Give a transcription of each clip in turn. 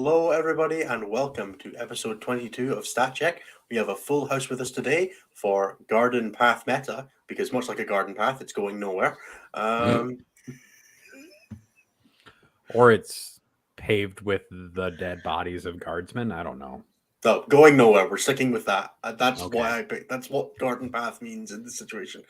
Hello, everybody, and welcome to episode 22 of Stat Check. We have a full house with us today for Garden Path Meta, because much like a garden path, it's going nowhere. Or it's paved with the dead bodies of guardsmen. I don't know. No, going nowhere. We're sticking with that. That's Okay. why I picked. That's what Garden Path means in this situation.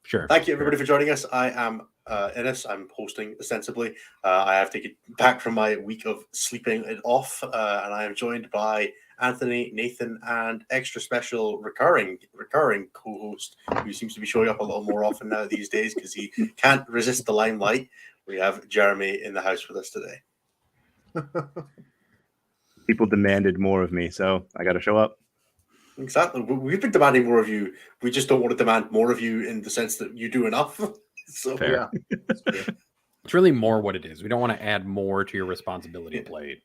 Sure. Thank you, everybody, for joining us. I am Innes. I'm hosting, ostensibly. I have taken back from my week of sleeping it off, and I am joined by Anthony, Nathan, and extra special recurring co-host who seems to be showing up a little more often now these days because he can't resist the limelight. We have Jeremy in the house with us today. People demanded more of me, so I got to show up. Exactly. We've been demanding more of you. We just don't want to demand more of you in the sense that you do enough. So Fair. yeah, It's really more what it is. We don't want to add more to your responsibility plate.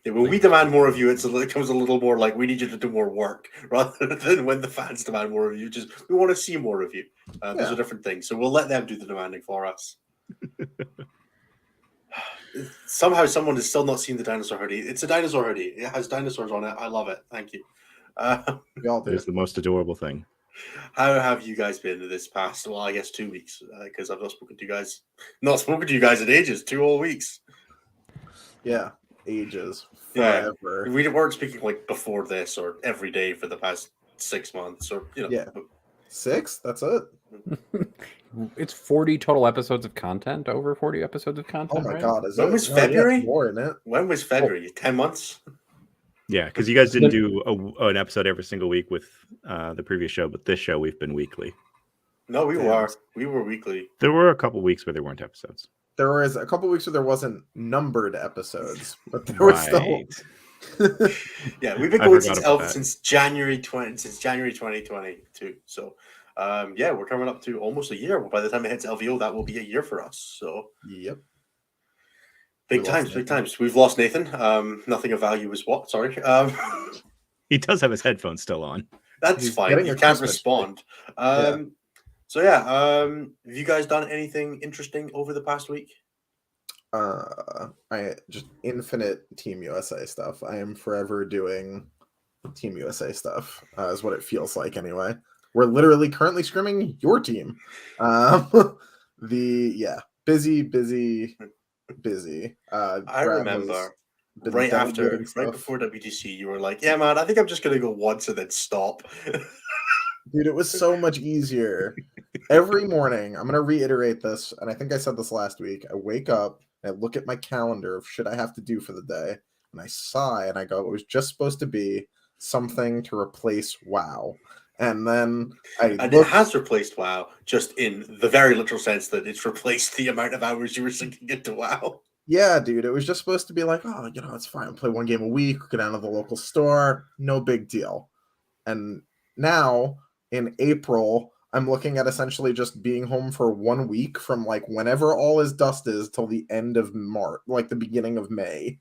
Yeah, when we demand more of you, it comes a little more like we need you to do more work rather than when the fans demand more of you. Just we want to see more of you. Those are different things. So we'll let them do the demanding for us. Somehow someone has still not seen the dinosaur hoodie. It's a dinosaur hoodie. It has dinosaurs on it. I love it. Thank you. We all do. It's the most adorable thing. How have you guys been this past, well, I guess 2 weeks, because I've not spoken to you guys in ages, 2 whole weeks. Yeah, ages. Yeah. Forever. We weren't speaking like before this or every day for the past 6 months or, you know. Yeah. 6? That's it? It's 40 total episodes of content, over 40 episodes of content. Oh my right? god, is When it? was No, February? yeah, more in it. When was February? 10 months? Yeah, because you guys didn't do an episode every single week with the previous show, but this show we've been weekly. No, we Damn. were. We were weekly. There were a couple weeks where there weren't episodes. There was a couple weeks where there wasn't numbered episodes, but there was still. Yeah, we've been I going forgot about since January 2022. So, yeah, we're coming up to almost a year. By the time it hits LVO, that will be a year for us. So, Yep. big We lost times. Nathan. We've lost Nathan. Nothing of value is what? Sorry. He does have his headphones still on. That's He's fine. getting He a can't Christmas respond. So yeah, have you guys done anything interesting over the past week? I just infinite Team USA stuff. I am forever doing Team USA stuff, is what it feels like anyway. We're literally currently scrimming your team. Busy. I remember right before WTC, you were like, "Yeah, man, I think I'm just gonna go once and then stop." Dude, it was so much easier. Every morning, I'm gonna reiterate this, and I think I said this last week. I wake up and I look at my calendar of shit I have to do for the day, and I sigh and I go, "It was just supposed to be something to replace WoW." And then it has replaced WoW, just in the very literal sense that it's replaced the amount of hours you were sinking into WoW. Yeah, dude, it was just supposed to be like, oh, it's fine. I'll play one game a week, go down to the local store, no big deal. And now, in April, I'm looking at essentially just being home for 1 week from like whenever all is dust is till the end of March, like the beginning of May.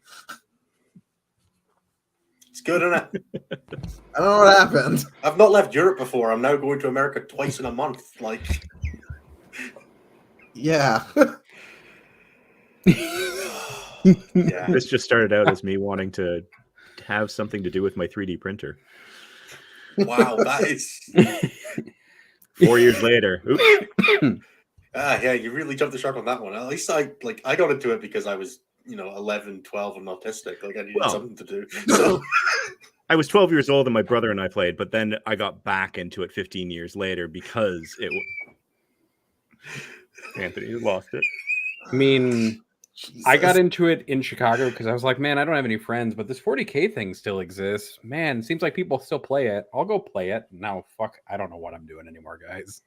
It's good, isn't it? I don't know what happened. I've not left Europe before. I'm now going to America twice in a month. Like, yeah. Yeah. This just started out as me wanting to have something to do with my 3D printer. Wow, that is. 4 years later. Oops. Yeah, you really jumped the shark on that one. At least I got into it because I was, 11, 12 and autistic. Like I needed something to do. So I was 12 years old and my brother and I played, but then I got back into it 15 years later because it. Anthony lost it. I mean, Jesus. I got into it in Chicago because I was like, man, I don't have any friends, but this 40K thing still exists. Man, seems like people still play it. I'll go play it. Now, fuck, I don't know what I'm doing anymore, guys.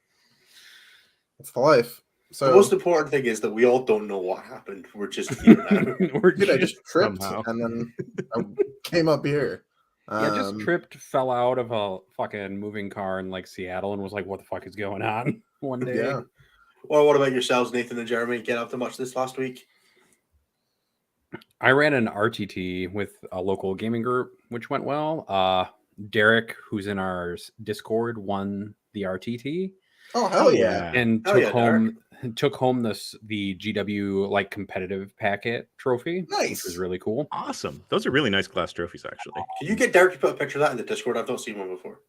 It's the life. So the most important thing is that we all don't know what happened. We're just here now. I just tripped somehow. and then I came up here. Yeah, just tripped, fell out of a fucking moving car in like Seattle and was like, what the fuck is going on one day? Yeah. Well, what about yourselves, Nathan and Jeremy? Get up to much this last week? I ran an RTT with a local gaming group, which went well. Derek, who's in our Discord, won the RTT. Oh, hell yeah. And Hell took yeah, home took home the GW like competitive packet trophy, which Nice. was really cool. Awesome. Those are really nice glass trophies, actually. Can you get Derek to put a picture of that in the Discord? I've not seen one before.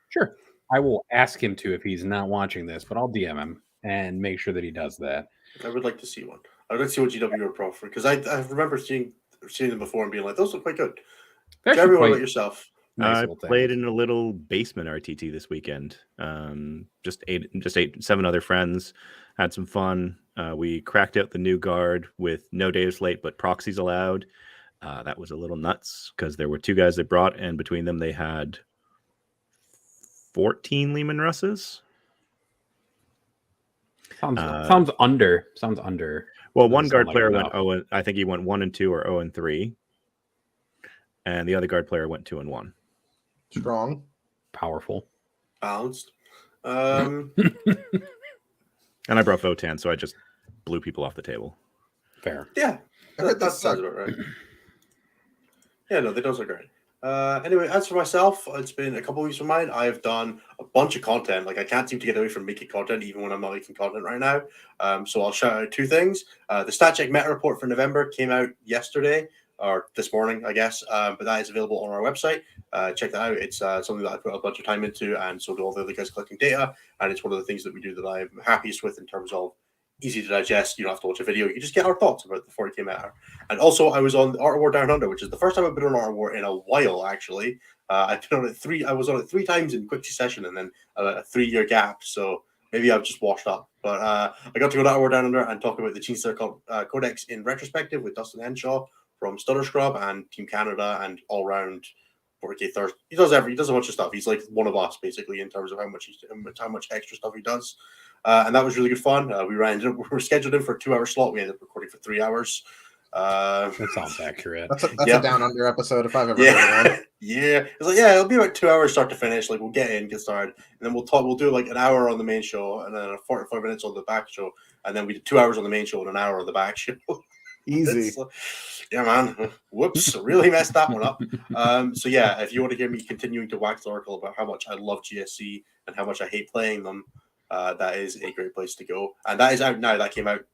Sure. I will ask him to if he's not watching this, but I'll DM him and make sure that he does that. I would like to see one. I would like to see what GW are pro for, because I remember seeing them before and being like, those look quite good. They're actually Jeremy, what quite about yourself? nice I little played things. in a little basement RTT this weekend. Just ate 7 other friends, had some fun. We cracked out the new guard with no days late, but proxies allowed. That was a little nuts because there were 2 guys that brought, and between them they had 14 Lehman Russes. Sounds under. Well, Doesn't one guard sound like player enough. went 0. I think he went 1 and 2 or 0 and 3, and the other guard player went 2 and 1. Strong. Powerful. Balanced. And I brought Votan, so I just blew people off the table. Fair. Yeah, I heard that these sounds suck. about right. Yeah, no, they those are great. Anyway, as for myself, it's been a couple weeks from mine. I've done a bunch of content. Like, I can't seem to get away from making content, even when I'm not making content right now. So I'll shout out 2 things. The StatCheck meta report for November came out yesterday, or this morning, I guess. But that is available on our website. Check that out. It's something that I put a bunch of time into, and so do all the other guys collecting data. And it's one of the things that we do that I'm happiest with in terms of easy to digest. You don't have to watch a video. You just get our thoughts about the 40k meta. And also, I was on Art of War Down Under, which is the first time I've been on Art of War in a while, actually. I've been on it 3. I was on it 3 times in quick succession, and then a 3-year gap. So maybe I've just washed up. But I got to go to Art of War Down Under and talk about the Chancellor Codex in retrospective with Dustin Henshaw from Stutter Scrub and Team Canada and all round 40k Thursday. He does a bunch of stuff. He's like one of us, basically, in terms of how much extra stuff he does. And that was really good fun. We were scheduled in for a 2-hour slot. We ended up recording for 3 hours. That sounds accurate. That's a Down Under episode if I've ever heard one. Yeah. It's like, yeah, it'll be about 2 hours start to finish. Like, we'll get started, and then we'll do like an hour on the main show, and then 45 minutes on the back show, and then we did 2 hours on the main show and an hour on the back show. Easy. Yeah, man. Whoops, really messed that one up. So yeah, if you want to hear me continuing to wax the oracle about how much I love GSC and how much I hate playing them, that is a great place to go. And that is out now. That came out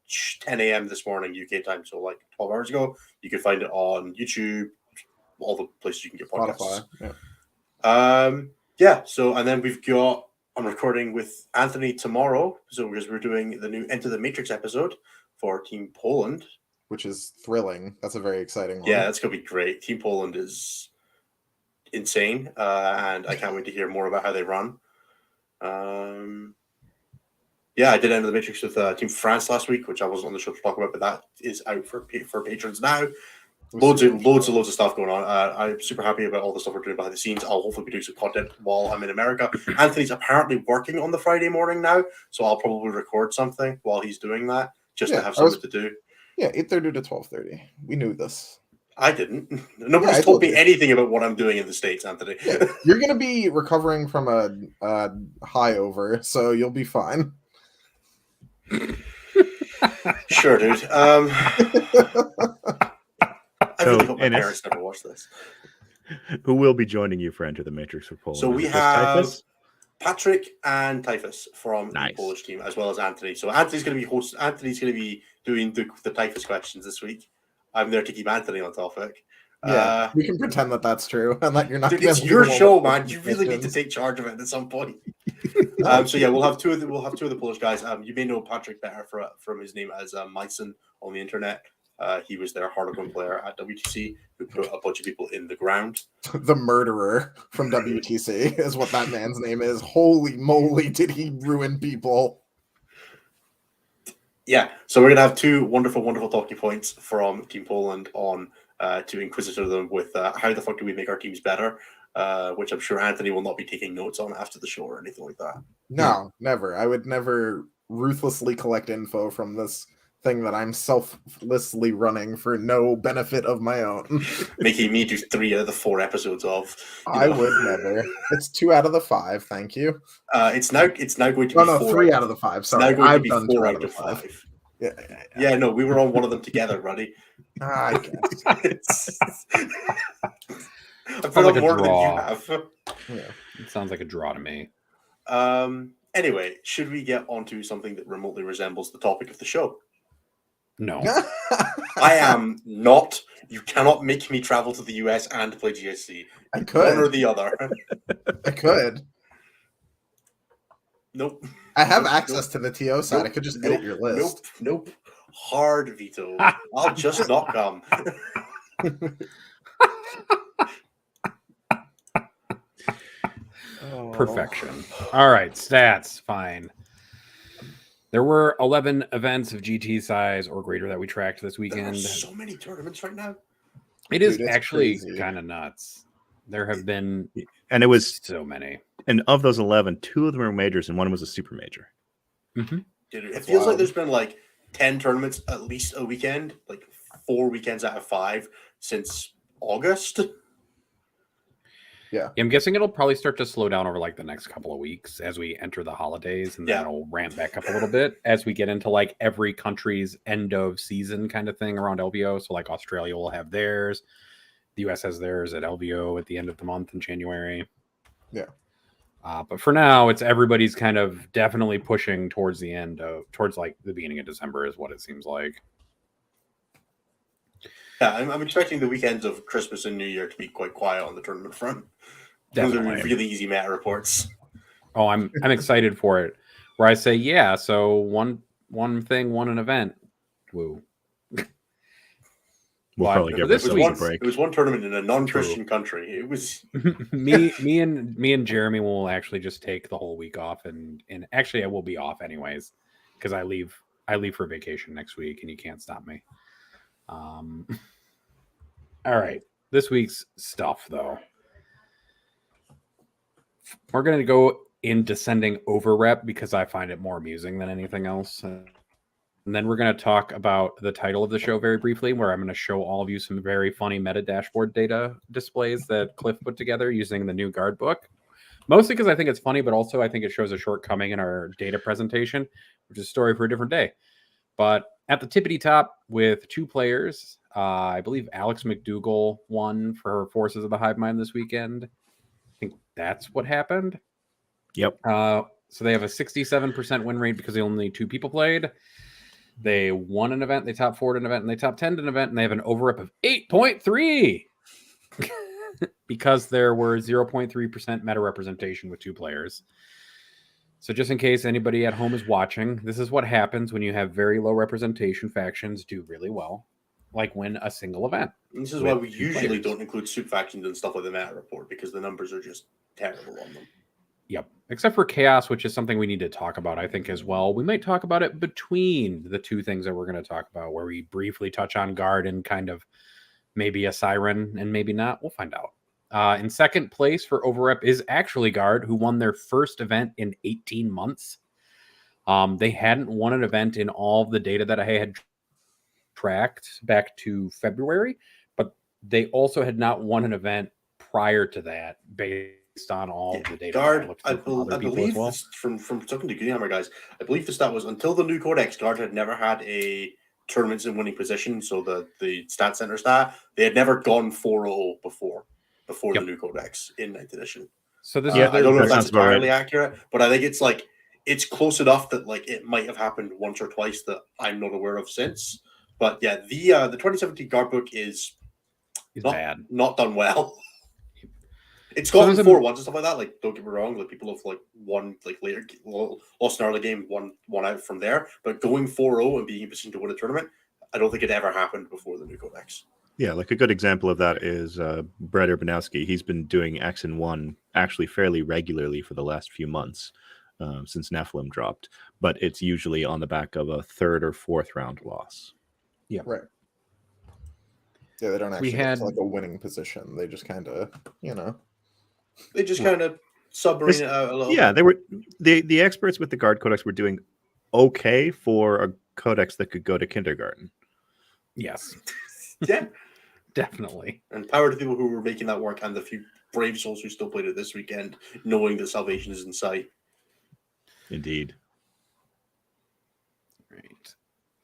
10 a.m. this morning UK time, so like 12 hours ago. You can find it on YouTube, all the places you can get podcasts. Spotify. Yeah. So, and then I'm recording with Anthony tomorrow, so because we're doing the new Enter the Matrix episode for Team Poland, Which is thrilling. That's a very exciting one. Yeah, that's gonna be great. Team Poland is insane, and I can't wait to hear more about how they run. Yeah, I did Enter the Matrix with Team France last week, which I wasn't on the show to talk about, but that is out for patrons now. Loads of stuff going on. I'm super happy about all the stuff we're doing behind the scenes. I'll hopefully be doing some content while I'm in America. Anthony's apparently working on the Friday morning now, so I'll probably record something while he's doing that, just to have something to do. Yeah, 8:30 to 12:30. We knew this. I didn't. Nobody's told me anything about what I'm doing in the States, Anthony. Yeah, you're going to be recovering from a high over, so you'll be fine. Sure, dude. I really hope my Ennis, parents never watch this. Who will be joining you for Enter the Matrix for Poland? So we Is it just have Typhus? Patrick and Typhus from Nice. the Polish team, as well as Anthony. So Anthony's going to be doing the Typhus questions this week. I'm there to keep Anthony on topic. Yeah, we can pretend that that's true, and that you're not. Dude, it's your show, man. You really need to take charge of it at some point. So yeah, we'll have two of the Polish guys. You may know Patrick better from his name as Myson on the internet. He was their Harlequin player at WTC who put a bunch of people in the ground. The murderer from WTC is what that man's name is. Holy moly, did he ruin people? Yeah, so we're gonna have 2 wonderful talking points from Team Poland on to Inquisitor them with how the fuck do we make our teams better, which I'm sure Anthony will not be taking notes on after the show or anything like that. No, never. I would never ruthlessly collect info from this thing that I'm selflessly running for no benefit of my own. Making me do 3 out of the 4 episodes of. I would never. It's 2 out of the 5. Thank you. It's now going to be 4 3 out of the 5. Sorry, I've done 4 2 out of 5. Yeah. No, we were on one of them together, Ruddy. I guess. I've been on more than you have. Yeah. It sounds like a draw to me. Anyway, should we get onto something that remotely resembles the topic of the show? No. I am not. You cannot make me travel to the US and play GSC. I One or could. the other. I could. Nope. I have Nope, access nope, to the TO side. I nope, could just nope, edit your list. Nope. Hard veto. I'll just not come. Perfection. All right, stats. Fine. There were 11 events of GT size or greater that we tracked this There are weekend. so many tournaments right now. It is Dude, it's actually crazy. kind of nuts. There have been And it was, so many. and of those 11, 2 of them were majors and one was a super major. Mm-hmm. Dude, it That's feels like wild. there's been like 10 tournaments at least a weekend, like 4 weekends out of 5 since August. Yeah, I'm guessing it'll probably start to slow down over like the next couple of weeks as we enter the holidays, and then Yeah. it'll ramp back up a little bit as we get into like every country's end of season kind of thing around LVO. So like Australia will have theirs, the US has theirs at LVO at the end of the month in January. Yeah. But for now, it's everybody's kind of definitely pushing towards the end of towards like the beginning of December is what it seems like. Yeah, I'm expecting the weekends of Christmas and New Year to be quite quiet on the tournament front. Those are Definitely. really easy meta reports. Oh, I'm excited for it. Where I say, yeah, so one thing, an event. Woo. We'll But probably for give this this week- a break. It was one tournament in a non-Christian country. It was me and Jeremy will actually just take the whole week off, and actually I will be off anyways because I leave for vacation next week, and you can't stop me. All right, this week's stuff though. We're going to go in descending over rep because I find it more amusing than anything else. And then we're going to talk about the title of the show very briefly, where I'm going to show all of you some very funny meta dashboard data displays that Cliff put together using the new guard book. Mostly because I think it's funny, but also I think it shows a shortcoming in our data presentation, which is a story for a different day. But at the tippity top with 2 players, I believe Alex McDougall won for her Forces of the Hive Mind this weekend. I think that's what happened. Yep. So they have a 67% win rate because only 2 people played. They won an event, they top 4'd an event, and they top 10'd an event, and they have an over-rep of 8.3 because there were 0.3% meta representation with 2 players. So just in case anybody at home is watching, this is what happens when you have very low representation. Factions do really well, like win a single event. And this is with why we 2 usually players. don't include soup factions and stuff like the meta report because the numbers are just terrible on them. Yep. Except for chaos, which is something we need to talk about, I think, as well. We might talk about it between the 2 things that we're going to talk about, where we briefly touch on guard and kind of maybe a siren and maybe not. We'll find out. In second place for overrep is actually Guard, who won their first event in 18 months. They hadn't won an event in all of the data that I had tracked back to February, but they also had not won an event prior to that based on all of the data. Guard, looked I, for from other people believe as well. this, from talking to Greenhammer guys, I believe the stat was until the new codex, Guard had never had a tournaments in winning position. So the stat center stat, they had never gone 4-0 before Yep. the new codex in 9th edition. So this Yeah, is I don't know that if that's sounds about right. entirely accurate, but I think it's like it's close enough that like it might have happened once or twice that I'm not aware of since. But yeah, the 2017 guard book is bad. not done well. It's So gotten there's a- 4-1 and stuff like that. Like, don't get me wrong, like people have like won like later lost an early game, one out from there. But going 4-0 and being in position to win a tournament, I don't think it ever happened before the new codex. Yeah, like a good example of that is Brett Urbanowski. He's been doing X and 1 actually fairly regularly for the last few months since Nephilim dropped, but it's usually on the back of a 3rd or 4th round loss. Right. Yeah, they don't We actually get had- to like a winning position. They just kind of, They just kind of submarine it out a little. Yeah, bit. they were the experts with the guard codex were doing okay for a codex that could go to kindergarten. Yes, Yeah. definitely. And power to people who were making that work and the few brave souls who still played it this weekend, knowing that salvation is in sight. Indeed. Right.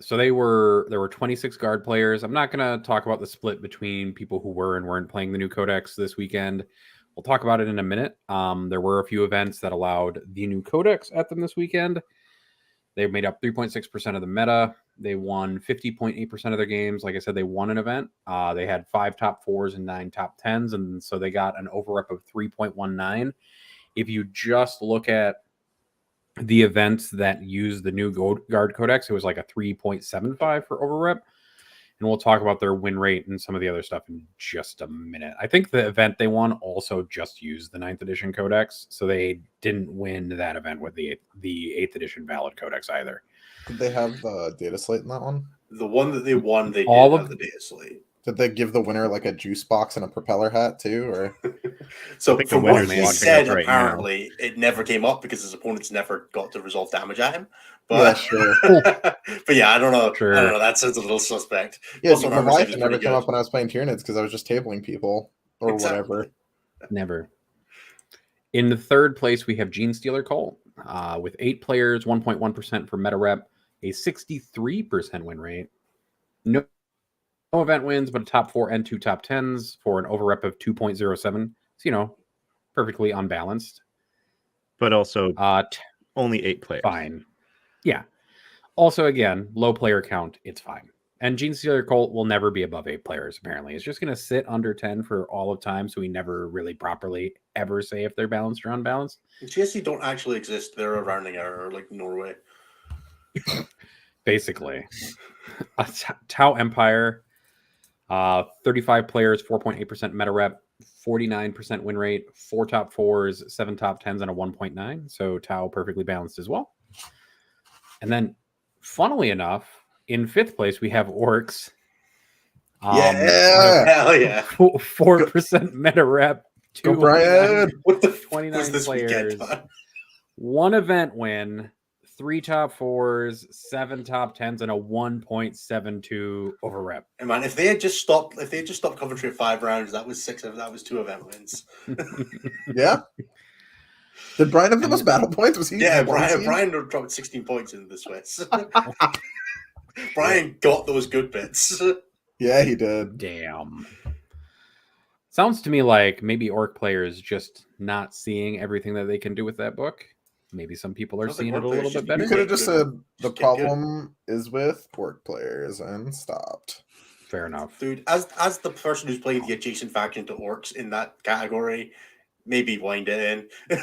So there were 26 guard players. I'm not going to talk about the split between people who were and weren't playing the new codex this weekend. We'll talk about it in a minute. There were a few events that allowed the new codex at them this weekend. They made up 3.6% of the meta. They won 50.8% of their games. Like I said, they won an event. They had 5 top 4s and 9 top 10s, and so they got an overrep of 3.19. If you just look at the events that use the new Guard Codex, it was like a 3.75 for overrep. And we'll talk about their win rate and some of the other stuff in just a minute. I think the event they won also just used the 9th edition Codex, so they didn't win that event with the 8th edition valid Codex either. Did they have the data slate in that one? The one that they won, they All did of have the data slate. Did they give the winner like a juice box and a propeller hat too? Or So think from the what winner's he watching said, us right now. apparently it never came up because his opponents never got to resolve damage at him. yeah, But sure. but yeah, I don't know. Sure. I don't know. That sounds a little suspect. Yeah, Plus, our armor save is Leviathan never pretty came good. up when I was playing Tyranids because I was just tabling people or whatever. Never. In the third place, we have Gene Stealer Cult with 8 players, 1.1% for meta rep, a 63% win rate. No event wins, but a top 4 and 2 top 10s for an overrep of 2.07. So, perfectly unbalanced. But also T- only 8 players. fine. Yeah. Also, again, low player count. It's fine. And Gene Stealer Colt will never be above 8 players, apparently. It's just going to sit under 10 for all of time, so we never really properly ever say if they're balanced or unbalanced. GSC don't actually exist. They're a rounding error like Norway. Basically. Tau Empire, 35 players, 4.8% meta rep, 49% win rate, 4 top 4s, 7 top 10s, and a 1.9. So Tau perfectly balanced as well. And then, funnily enough, in 5th place, we have Orcs. Yeah. Hell yeah. 4% meta rep. Go Brian. What the 29 was this players. weekend? Man? 1 event win, 3 top 4s, 7 top 10s, and a 1.72 over rep. And man, if they had just stopped Coventry at 5 rounds, that was 2 event wins. Yeah. Did Brian have the most battle points? Was he? Yeah, one seed? Brian dropped 16 points in the Swiss. Brian got those good bits. Yeah, he did. Damn. Sounds to me like maybe Orc players just not seeing everything that they can do with that book. Maybe some people are Sounds like seeing it Orc a little players bit just better. You could have Good just one. said the Just get good. problem is with Orc players and stopped. Fair enough. Dude, as the person who's played the adjacent faction to Orcs in that category, maybe wind it in.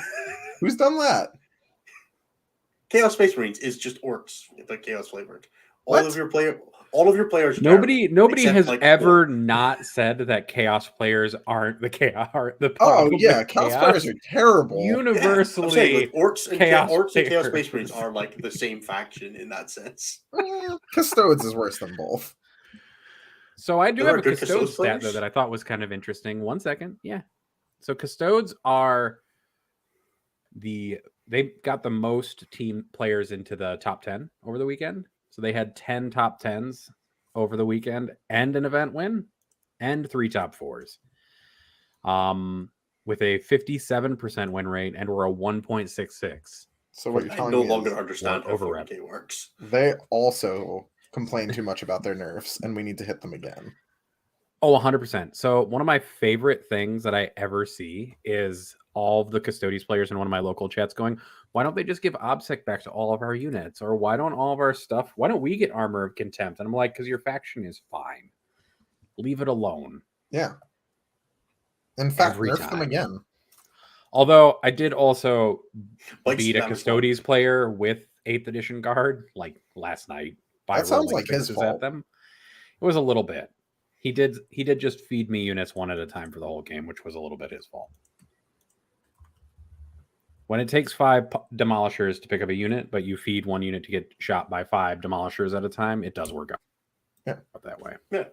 Who's done that? Chaos Space Marines is just Orcs, but Chaos flavored. What? All of your players. are Nobody terrible, except, has like, ever Orc. not said that Chaos players aren't the chaos. The Oh problem yeah, with Chaos players are terrible. Yeah, I'm universally. saying, like, Orcs and Chaos Chaos Space players. Marines are like the same faction in that sense. Custodes is worse than both. So I do There have are a good Custodes Custodes stat though players? that I thought was kind of interesting. 1 second. Yeah. So Custodes are they got the most team players into the top 10 over the weekend. So they had 10 top 10s over the weekend and an event win and 3 top 4s. With a 57% win rate and we're a 1.66. So what you're I telling no me longer is understand how over 40k works. they also complain too much about their nerfs, and we need to hit them again. Oh, 100%. So one of my favorite things that I ever see is all of the Custodes players in one of my local chats going, why don't they just give OBSEC back to all of our units? Or why don't all of our stuff, why don't we get Armor of Contempt? And I'm like, because your faction is fine. Leave it alone. Yeah. In fact, Every nerf them time. again. Although I did also Like beat a spam as well. Custodes player with 8th edition guard, like last night, by That sounds rolling like his 6s fault. at them. It was a little bit. He did just feed me units one at a time for the whole game, which was a little bit his fault. When it takes 5 demolishers to pick up a unit, but you feed one unit to get shot by 5 demolishers at a time, it does work out that way. Yeah,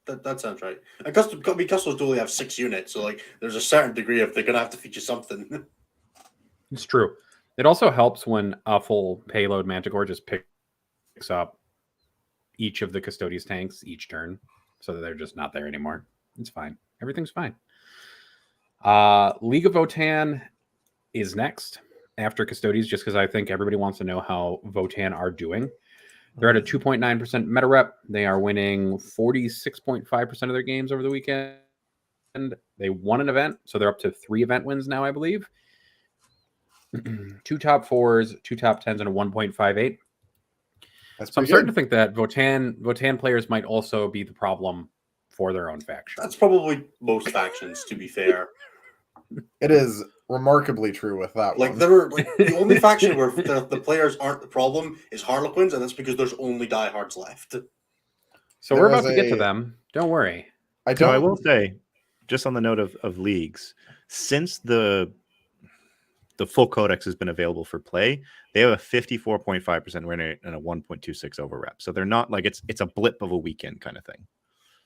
that sounds right. And Custodes only have 6 units, so like there's a certain degree of they're gonna have to feature something. It's true. It also helps when a full payload Manticore just picks up each of the Custodes tanks each turn, so that they're just not there anymore. It's fine. Everything's fine. League of Votann is next after Custodes, just because I think everybody wants to know how Votann are doing. They're at a 2.9% meta rep. They are winning 46.5% of their games over the weekend. They won an event, so they're up to 3 event wins now, I believe. 2 top 4s, 2 top 10s, and a 1.58. That's So I'm pretty starting good. to think that Votan players might also be the problem for their own faction. That's probably most factions, to be fair. It is remarkably true with that Like one. there are the only faction where the players aren't the problem is Harlequins, and that's because there's only diehards left. So There we're is about to get to a- them. Don't worry. I So I don't. will say, just on the note of leagues, since the full codex has been available for play, they have a 54.5% win rate and a 1.26 over rep. So they're not like it's a blip of a weekend kind of thing.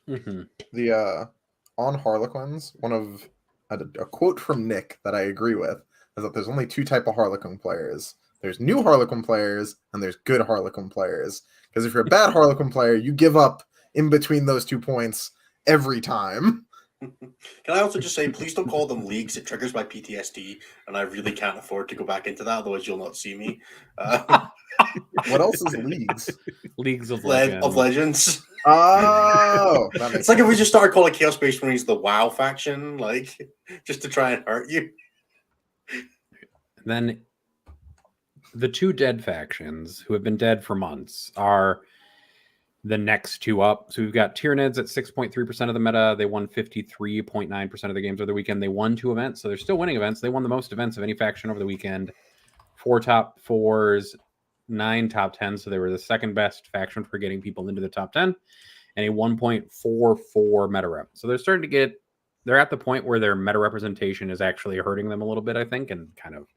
Mhm. The on Harlequins, one of a quote from Nick that I agree with is that there's only 2 type of Harlequin players. There's new Harlequin players and there's good Harlequin players. Because if you're a bad Harlequin player, you give up in between those 2 points every time. Can I also just say, please don't call them leagues. It triggers my PTSD, and I really can't afford to go back into that. Otherwise, you'll not see me. What else is leagues? Leagues of Legends. Of Legends. Oh, that makes It's like if we sense. just started calling Chaos Space Marines the WoW faction, like just to try and hurt you. Then the 2 dead factions who have been dead for months are the next 2 up. So we've got Tyranids at 6.3% of the meta. They won 53.9% of the games over the weekend. They won 2 events, so they're still winning events. They won the most events of any faction over the weekend. 4 top 4s, 9 top 10s. So they were the second best faction for getting people into the top 10, and a 1.44 meta rep. So they're starting to get, they're at the point where their meta representation is actually hurting them a little bit, I think, and kind of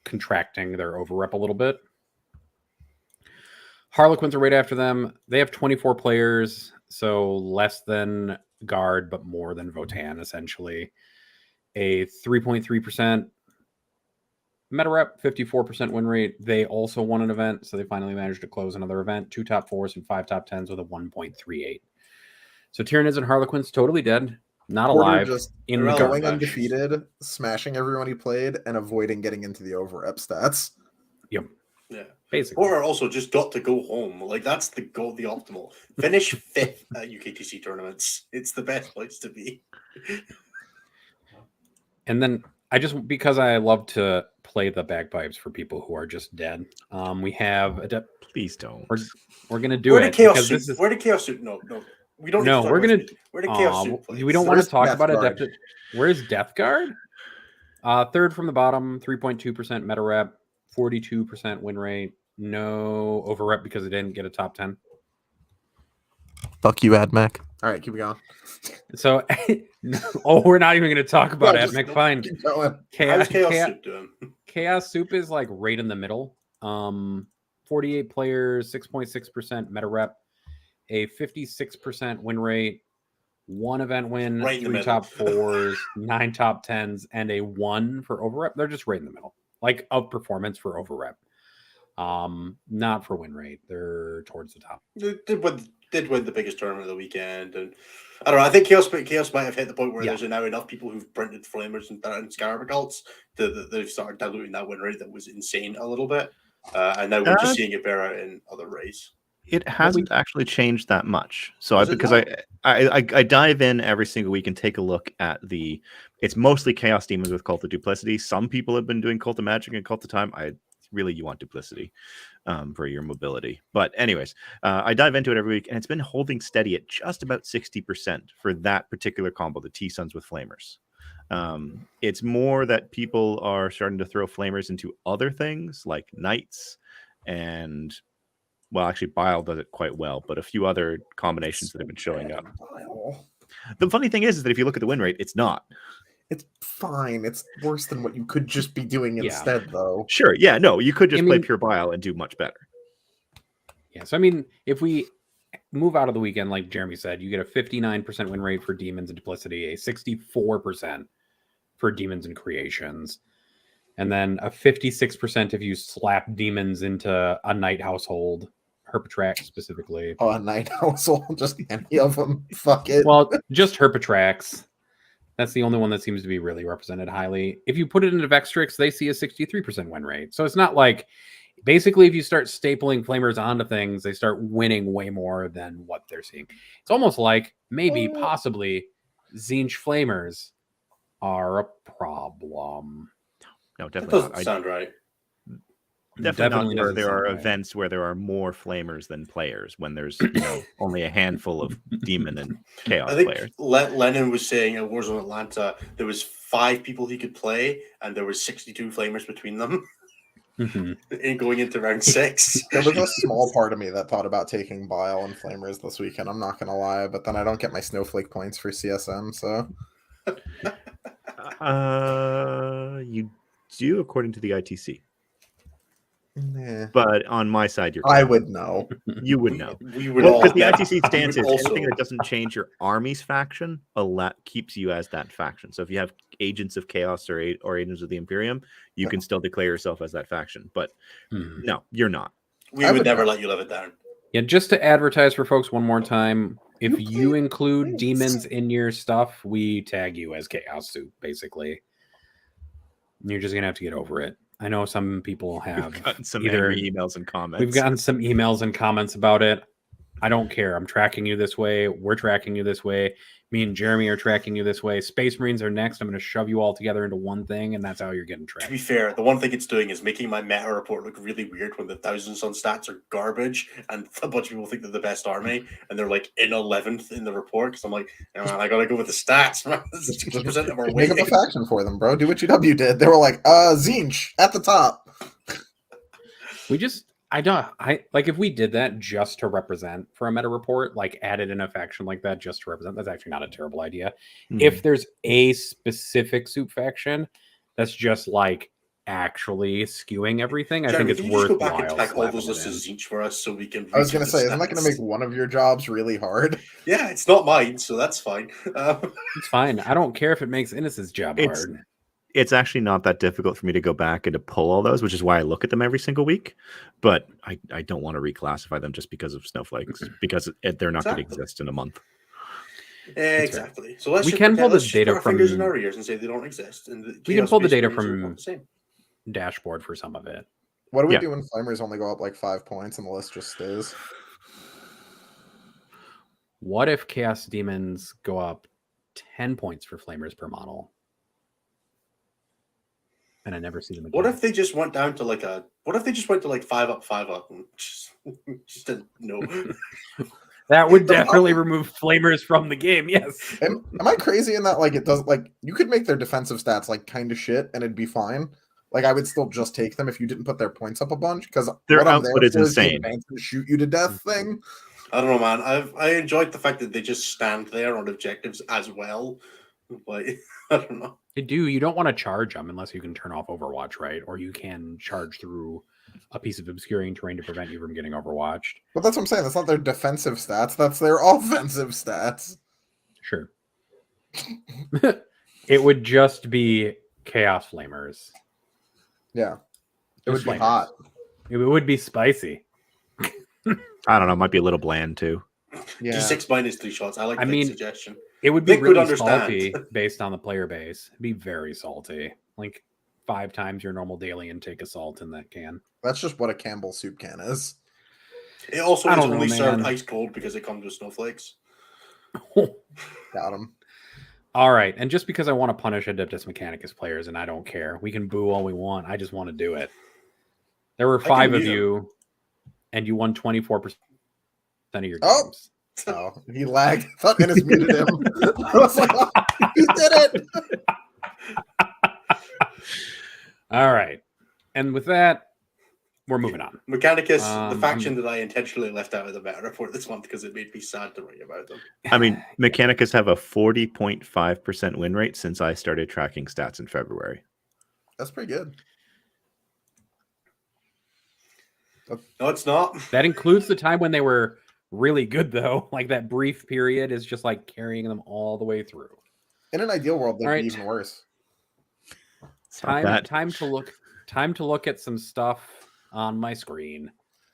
contracting their over rep a little bit. Harlequins are right after them. They have 24 players, so less than Guard, but more than Votan, essentially. A 3.3% meta rep, 54% win rate. They also won an event, so they finally managed to close another event. 2 top 4s and 5 top 10s with a 1.38. So Tyranids and Harlequins totally dead, not Porter alive. just In the irrelevant Guard. going factions. undefeated, smashing everyone he played, and avoiding getting into the over rep stats. Yep, Yeah. basically. Or also just got to go home. Like that's the goal, the optimal. Finish 5th at UKTC tournaments. It's the best place to be. And then because I love to play the bagpipes for people who are just dead, we have Please don't. we're gonna do Where it did Chaos because Suit? this is Where did Chaos Suit? No. We don't. No, need to talk we're about gonna- Suit. Where did Chaos Suit play? we don't want to Where's talk Death about Guard? Adepted. Where's Death Guard? Third from the bottom, 3.2% meta rep, 42% win rate, no over rep because it didn't get a top 10. Fuck you, AdMac. All right, keep going. So, we're not even going to talk about Yeah, it. just Mick, fine. Keep going. How's Chaos Suit doing? Chaos Soup is like right in the middle. 48 players, 6.6% meta rep, a 56% win rate, 1 event win, Right in the 3 middle. top 4s, 9 top 10s, and a 1 for over rep. They're just right in the middle, like of performance for over rep. Not for win rate. They're towards the top. Did win the biggest tournament of the weekend, and I don't know. I think Chaos might have hit the point where Yeah. there's now enough people who've printed flamers and scarab cults that they've started diluting that win rate that was insane a little bit, and now we're just seeing it bear out in other rays. It hasn't actually changed that much. So Is it because not? I dive in every single week and take a look at it's mostly Chaos Demons with Cult of Duplicity. Some people have been doing Cult of Magic and Cult of Time. You want Duplicity for your mobility. But anyways, I dive into it every week, and it's been holding steady at just about 60% for that particular combo, the T-Suns with Flamers. It's more that people are starting to throw Flamers into other things like Knights and... Well, actually, Bile does it quite well, but a few other combinations that have been showing up. The funny thing is that if you look at the win rate, it's not. It's fine. It's worse than what you could just be doing Yeah. instead, though. Sure, yeah, no, you could just play mean- pure Bile and do much better. Yeah. So, I mean, if we move out of the weekend, like Jeremy said, you get a 59% win rate for Demons and Duplicity, a 64% for Demons and Creations, and then a 56% if you slap Demons into a Knight household, Herpetrax specifically. Oh, a Night Household, just any of them. Fuck it. Well, just Herpetrax. That's the only one that seems to be really represented highly. If you put it into Vextrix, they see a 63% win rate. So it's not like, basically, if you start stapling Flamers onto things, they start winning way more than what they're seeing. It's almost like maybe, possibly, Zinch Flamers are a problem. No, That definitely doesn't not. sound right. Definitely not where doesn't there are sound right. events where there are more flamers than players, when there's only a handful of demon and chaos I think players. Lennon was saying at Warzone Atlanta there was 5 people he could play, and there was 62 flamers between them. In going into round 6. There was a small part of me that thought about taking Bile and Flamers this weekend. I'm not gonna lie, but then I don't get my snowflake points for CSM, so You do according to the ITC, nah. but on my side, I would know. you would know. We would Well, all because the get- ITC stance we is would anything also- that doesn't change your army's faction keeps you as that faction. So if you have agents of chaos or agents of the Imperium, you can still declare yourself as that faction. But no, you're not. We I would would never not. let you live it down. Yeah, just to advertise for folks one more time, if you play include things. demons in your stuff, we tag you as Chaos Soup, basically. You're just gonna have to get over it. I know some people have Gotten some either angry emails and comments. we've gotten some emails and comments about it. I don't care. I'm tracking you this way. We're tracking you this way. Me and Jeremy are tracking you this way. Space Marines are next. I'm going to shove you all together into one thing, and that's how you're getting To tracked. be fair, the one thing it's doing is making my meta report look really weird when the 1,000 sun stats are garbage, and a bunch of people think they're the best army, and they're like in 11th in the report. Because I'm like, oh, man, I gotta go with the stats. Man. This is 6% of our Make up a weighting. faction for them, bro. Do what UW did. They were like, Zinch at the top. If we did that just to represent for a meta report, like added in a faction like that just to represent, that's actually not a terrible idea. If there's a specific soup faction that's just like actually skewing everything, I Jeremy, think can it's you just go worthwhile. back and tag all those slapping lists it in. as Zinch for us so we can. I was gonna read the say, isn't that gonna stats? make one of your jobs really hard? Yeah, it's not mine, so that's fine. It's fine. I don't care if it makes Innocent's job hard. It's actually not that difficult for me to go back and to pull all those, which is why I look at them every single week. But I don't want to reclassify them just because of snowflakes, because they're not going to Exactly. exist in a month. Exactly. So let's We just can pull let's this just put data our fingers in from- our ears and say they don't exist. And We can pull the Chaos data Space Marines are from- not the same. Dashboard for some of it. What do we Yeah. do when Flamers only go up like 5 points and the list just stays? What if Chaos Demons go up 10 points for Flamers per model? And I never see them again. What if they just went down to like what if they just went to like 5 up, 5 up, and just didn't know? That would definitely remove Flamers from the game. Yes. Am I crazy in that like it does like you could make their defensive stats like kind of shit and it'd be fine? Like I would still just take them if you didn't put their points up a bunch because Their what I'm there output is for the insane. advance and shoot you to death thing. I don't know, man. I enjoyed the fact that they just stand there on objectives as well. Like I don't know. You don't want to charge them unless you can turn off Overwatch, right? Or you can charge through a piece of obscuring terrain to prevent you from getting overwatched. But that's what I'm saying. That's not their defensive stats. That's their offensive stats. Sure. It would just be Chaos Flamers. Yeah, it would Just be Flamers. hot. It would be spicy. I don't know. Might be a little bland too. Yeah, D6 minus 3 shots. I like that suggestion. It would be Vic would really understand. salty based on the player base. It'd be very salty. Like 5 times your normal daily intake of salt in that can. that's just what a Campbell soup can is. It also I is don't know, only served man. ice cold because it comes with snowflakes. Got him. All right. And just because I want to punish Adeptus Mechanicus players and I don't care, we can boo all we want. I just want to do it. There were can 5 of mute 'em. you, and you won 24% of your Oh. games. Oh, he lagged. I thought Ennis muted him. I was like, oh, he did it. All right. And with that, we're moving on. Mechanicus, the Um, faction that I intentionally left out of the meta report this month because it made me sad to write about them. I mean, Mechanicus have a 40.5% win rate since I started tracking stats in February. That's pretty good. No, it's not. That includes the time when they were really good, though. Like that brief period is just like carrying them all the way through. In an ideal world, they'd All right. be even worse. It's not bad. Time to look at some stuff on my screen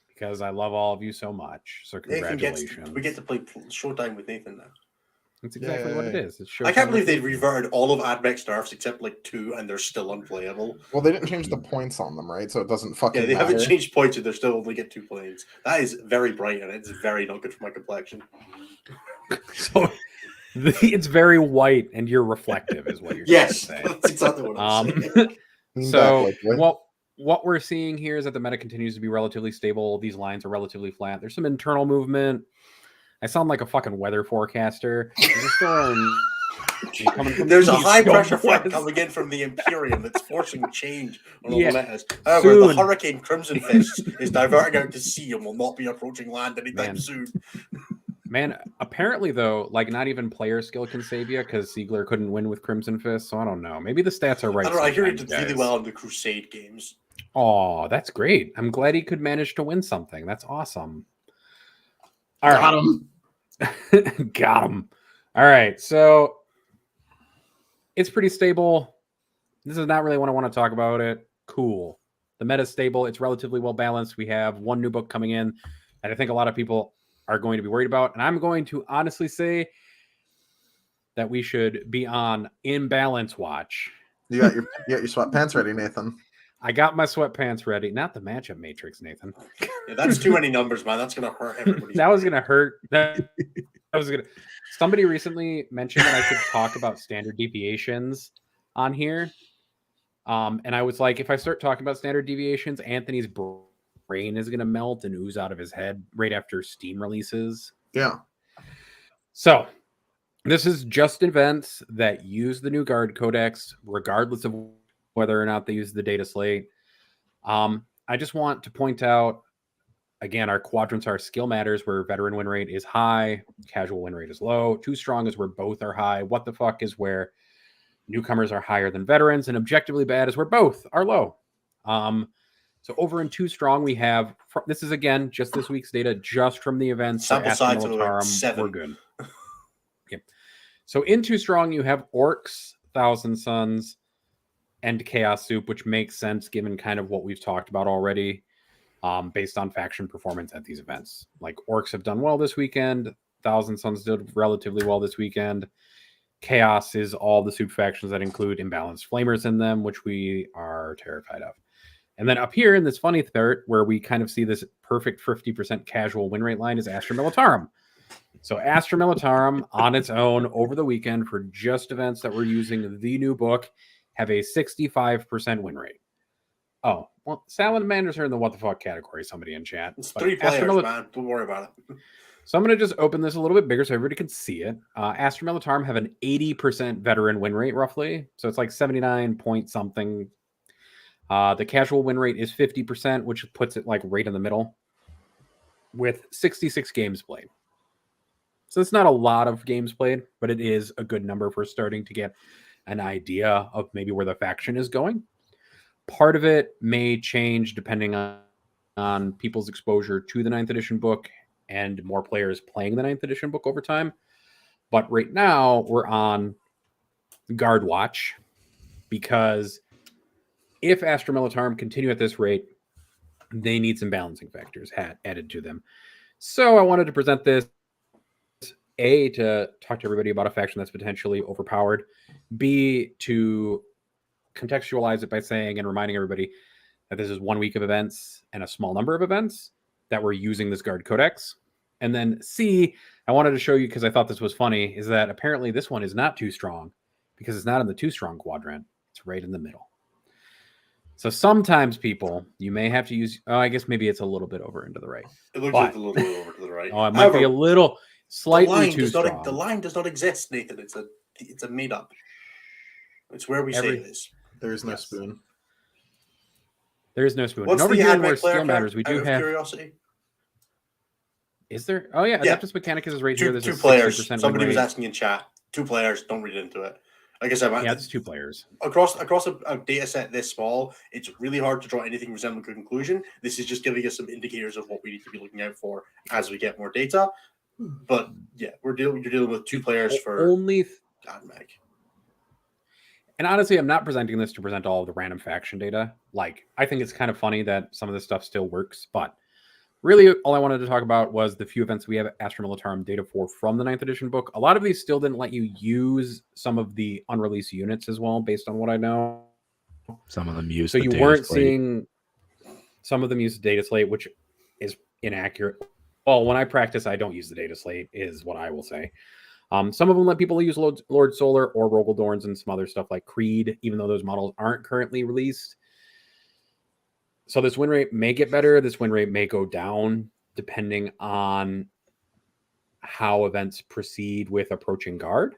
because I love all of you so much. So Nathan congratulations. we get to play Showtime with Nathan now. That's exactly what it Yay. is. It's I can't Showtime believe they with- reverted all of Admech's nerfs except like 2 and they're still unplayable. Well, they didn't change the points on them, right? So it doesn't fucking Yeah, they matter. haven't changed points and they're still only get 2 planes. That is very bright and it's very not good for my complexion. It's very white, and you're reflective, is what you're Yes, trying to say. that's exactly what I'm saying. Lean back, So white boy. what we're seeing here is that the meta continues to be relatively stable. These lines are relatively flat. There's some internal movement. I sound like a fucking weather forecaster. There's a storm coming from There's the a east, high going pressure front west. coming in from the Imperium that's forcing change on all Yeah, the letters. However, the soon. Hurricane Crimson Fist is diverting out to sea and will not be approaching land anytime Man. soon. Man, apparently though, like not even player skill can save you because Siegler couldn't win with Crimson Fist. So I don't know. Maybe the stats are right. I don't know. I hear he sometimes, did really guys. well in the Crusade games. Oh, that's great. I'm glad he could manage to win something. That's awesome. All Got right. him. Got him. All right. So it's pretty stable. This is not really what I want to talk about it. Cool. The meta's stable. It's relatively well balanced. We have one new book coming in that I think a lot of people are going to be worried about. And I'm going to honestly say that we should be on imbalance watch. You got your sweatpants ready, Nathan. I got my sweatpants ready. Not the matchup matrix, Nathan. Yeah, that's too many numbers, man. That's gonna hurt everybody. That was gonna hurt. That was gonna. Somebody recently mentioned that I should talk about standard deviations on here. And I was like, if I start talking about standard deviations, Anthony's brain is gonna melt and ooze out of his head right after Steam releases. Yeah. So this is just events that use the new Guard Codex, regardless of whether or not they use the data slate. I just want to point out, again, our quadrants are skill matters, where veteran win rate is high, casual win rate is low. Too strong is where both are high. What the fuck is where newcomers are higher than veterans, and objectively bad is where both are low. So over in Too Strong, we have, this is again just this week's data, just from the events. Sample size of about 7. We're good. Yep. So in Too Strong, you have Orcs, Thousand Sons, and Chaos Soup, which makes sense given kind of what we've talked about already, based on faction performance at these events. Like Orcs have done well this weekend. Thousand Sons did relatively well this weekend. Chaos is all the soup factions that include imbalanced flamers in them, which we are terrified of. And then up here in this funny part where we kind of see this perfect 50% casual win rate line is Astra Militarum. So Astra Militarum on its own over the weekend for just events that were using the new book have a 65% win rate. Oh, well, salamanders are in the what the fuck category, somebody in chat. It's But 3 players, man. Don't worry about it. So I'm going to just open this a little bit bigger so everybody can see it. Astra Militarum have an 80% veteran win rate, roughly. So it's like 79 point something. The casual win rate is 50%, which puts it like right in the middle with 66 games played. So it's not a lot of games played, but it is a good number for starting to get an idea of maybe where the faction is going. Part of it may change depending on people's exposure to the 9th edition book and more players playing the 9th edition book over time. But right now we're on guard watch because if Astra Militarum continue at this rate, they need some balancing factors added to them. So I wanted to present this, A, to talk to everybody about a faction that's potentially overpowered, B, to contextualize it by saying and reminding everybody that this is 1 week of events and a small number of events that we're using this Guard Codex. And then C, I wanted to show you, because I thought this was funny, is that apparently this one is not too strong because it's not in the too strong quadrant. It's right in the middle. So sometimes people, you may have to use, I guess maybe it's a little bit over into the right. It looks like a little bit over to the right. Oh, it might be a little slightly too strong. The line does not exist, Nathan. It's a made up. It's where we say it is. There is no spoon. There is no spoon. What's and over the here admech where player skill matters, we count, do out of have. Curiosity? Is there? Oh yeah, Yeah. Adeptus Mechanicus is right here. There's Two a players. 60% Somebody win was rate. asking in chat. 2 players. Don't read into it. Like I said, Yeah, it's 2 players. across a data set this small, it's really hard to draw anything resembling a conclusion. This is just giving us some indicators of what we need to be looking out for as we get more data. But yeah, you're dealing with 2 players for only. AdMech. And honestly, I'm not presenting this to present all of the random faction data. Like, I think it's kind of funny that some of this stuff still works, but really all I wanted to talk about was the few events we have Astra Militarum data for from the 9th edition book. A lot of these still didn't let you use some of the unreleased units as well, based on what I know. Some of them use So the you data weren't slate. seeing some of them use the data slate, which is inaccurate. Well, when I practice, I don't use the data slate, is what I will say. Some of them let people use Lord Solar or Rogaldorns and some other stuff like Creed, even though those models aren't currently released. So this win rate may get better. This win rate may go down depending on how events proceed with approaching guard.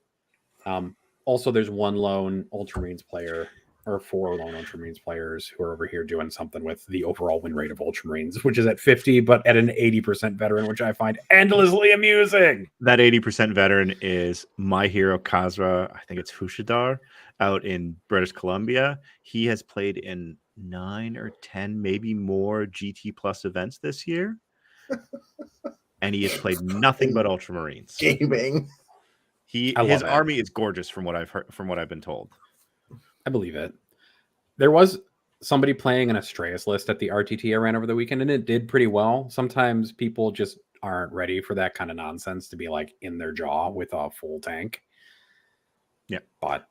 Also, there's one lone Ultramarines player or 4 lone Ultramarines players who are over here doing something with the overall win rate of Ultramarines, which is at 50, but at an 80% veteran, which I find endlessly amusing. That 80% veteran is my hero, Kazra. I think it's Fushidar out in British Columbia. He has played in 9 or 10, maybe more GT Plus events this year. And he has played nothing but Ultramarines. Gaming. His army is gorgeous from what I've heard, from what I've been told. I believe it. There was somebody playing an Astraeus list at the RTT I ran over the weekend, and it did pretty well. Sometimes people just aren't ready for that kind of nonsense to be like in their jaw with a full tank. Yeah. But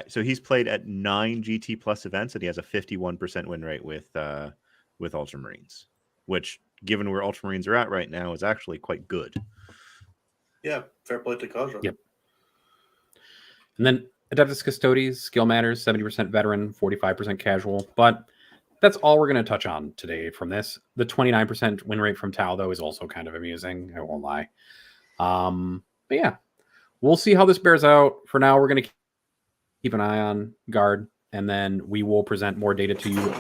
so he's played at 9 GT Plus events, and he has a 51% win rate with Ultramarines, which, given where Ultramarines are at right now, is actually quite good. Yeah, fair play to Kazra. Yep. And then Adeptus Custodes, skill matters, 70% veteran, 45% casual. But that's all we're going to touch on today from this. The 29% win rate from Tau, though, is also kind of amusing. I won't lie. But yeah, we'll see how this bears out. For now, we're going to keep an eye on guard, and then we will present more data to you.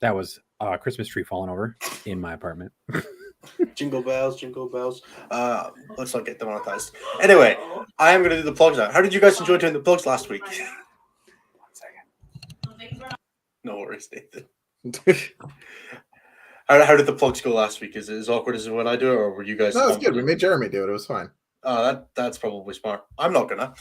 That was a Christmas tree falling over in my apartment. Jingle bells, jingle bells. Let's not get demonetized. Anyway, I am going to do the plugs now. How did you guys enjoy doing the plugs last week? 1 second. No worries, Nathan. How did the plugs go last week? Is it as awkward as when I do it, or were you guys? No, it's good. We made Jeremy do it. It was fine. That's probably smart. I'm not gonna.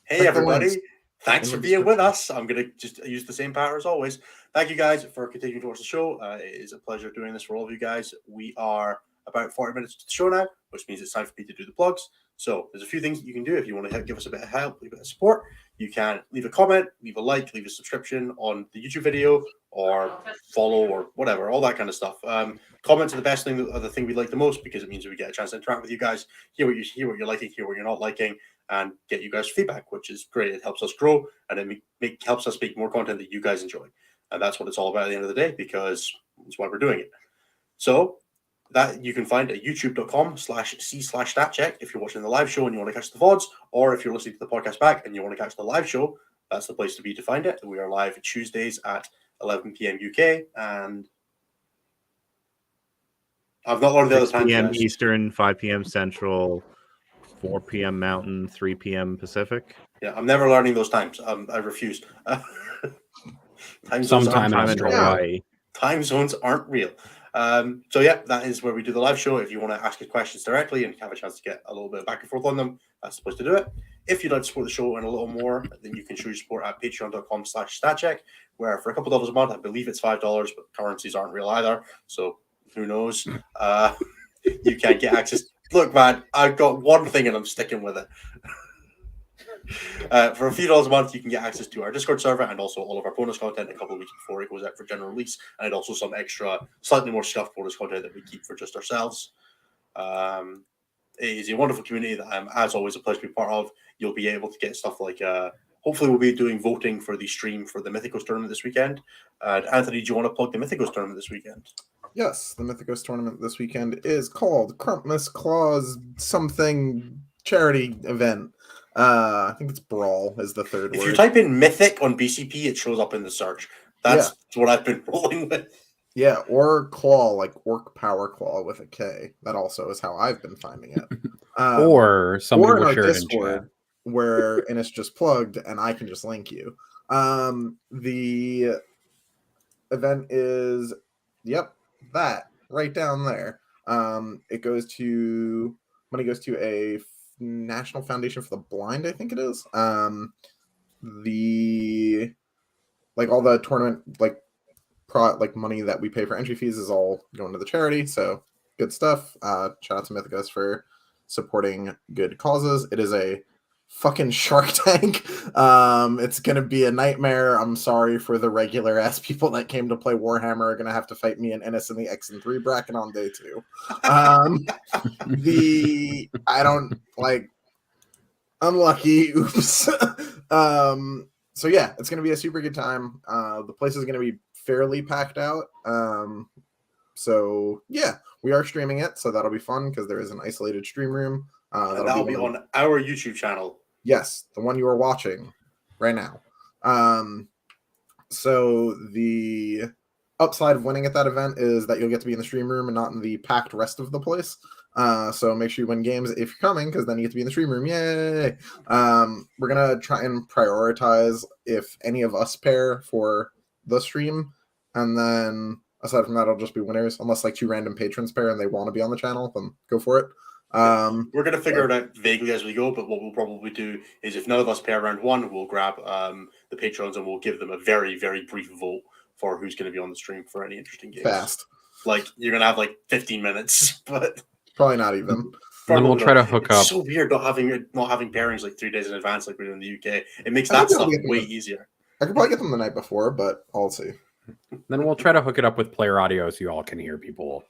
Hey everybody. Thanks for being with us. I'm going to just use the same pattern as always. Thank you guys for continuing to watch the show. It is a pleasure doing this for all of you guys. We are about 40 minutes to the show now, which means it's time for me to do the plugs. So there's a few things that you can do if you want to give us a bit of help, a bit of support. You can leave a comment, leave a like, leave a subscription on the YouTube video, or follow, or whatever, all that kind of stuff. Comments are the best thing, are the thing we like the most, because it means we get a chance to interact with you guys, hear what you're liking, hear what you're not liking, and get you guys feedback, which is great. It helps us grow, and it helps us make more content that you guys enjoy. And that's what it's all about at the end of the day, because that's why we're doing it. So that you can find at youtube.com/c/statcheck if you're watching the live show and you want to catch the VODs, or if you're listening to the podcast back and you want to catch the live show, that's the place to be to find it. We are live Tuesdays at 11 p.m. UK, and I've not learned the other 6 times. p.m. Eastern, 5 p.m. Central, 4 p.m. Mountain, 3 p.m. Pacific. Yeah, I'm never learning those times. I refuse. Time zones aren't real. So yeah, that is where we do the live show. If you want to ask us questions directly and have a chance to get a little bit of back and forth on them, that's the place to do it. If you'd like to support the show and a little more, then you can show your support at patreon.com/statcheck, where for a couple dollars a month, I believe it's $5, but currencies aren't real either, so who knows? You can get access. Look, man, I've got one thing and I'm sticking with it. For a few dollars a month, you can get access to our Discord server and also all of our bonus content a couple of weeks before it goes out for general release, and also some extra, slightly more scuffed bonus content that we keep for just ourselves. It is a wonderful community that I'm, as always, a pleasure to be part of. You'll be able to get stuff like, hopefully we'll be doing voting for the stream for the Mythicos tournament this weekend. Anthony, do you want to plug the Mythicos tournament this weekend? Yes, the Mythicos tournament this weekend is called Crumpmas Claus something charity event. I think it's Brawl is the third word. If you type in Mythic on BCP, it shows up in the search. That's what I've been rolling with. Yeah, or Claw, like Orc Power Claw with a K. That also is how I've been finding it. Or somebody will share it in chat. Where and it's just plugged and I can just link you. The event is that right down there. It goes to money goes to a National Foundation for the Blind, I think it is. The all the tournament money that we pay for entry fees is all going to the charity, so good stuff. Shout out to Mythicus for supporting good causes. It is a fucking Shark Tank. It's gonna be a nightmare. I'm sorry for the regular ass people that came to play Warhammer are gonna have to fight me and Ennis in the X and 3 bracket on day 2. I don't like unlucky. Oops. So yeah, it's gonna be a super good time. The place is gonna be fairly packed out. So yeah, we are streaming it, so that'll be fun because there is an isolated stream room. That'll be on our YouTube channel. Yes, the one you are watching right now. So the upside of winning at that event is that you'll get to be in the stream room and not in the packed rest of the place. So make sure you win games if you're coming, because then you get to be in the stream room. Yay! We're gonna try and prioritize if any of us pair for the stream, and then aside from that, it'll just be winners. Unless like 2 random patrons pair and they want to be on the channel, then go for it. We're going to figure it out vaguely as we go, but what we'll probably do is if none of us pair round 1, we'll grab the patrons and we'll give them a very, very brief vote for who's going to be on the stream for any interesting games. Fast. Like, you're going to have like 15 minutes, but... Probably not even. And then we'll try to hook up. It's so weird not having pairings like 3 days in advance like we do in the UK. It makes that stuff way easier. I could probably get them the night before, but I'll see. Then we'll try to hook it up with player audio so you all can hear people.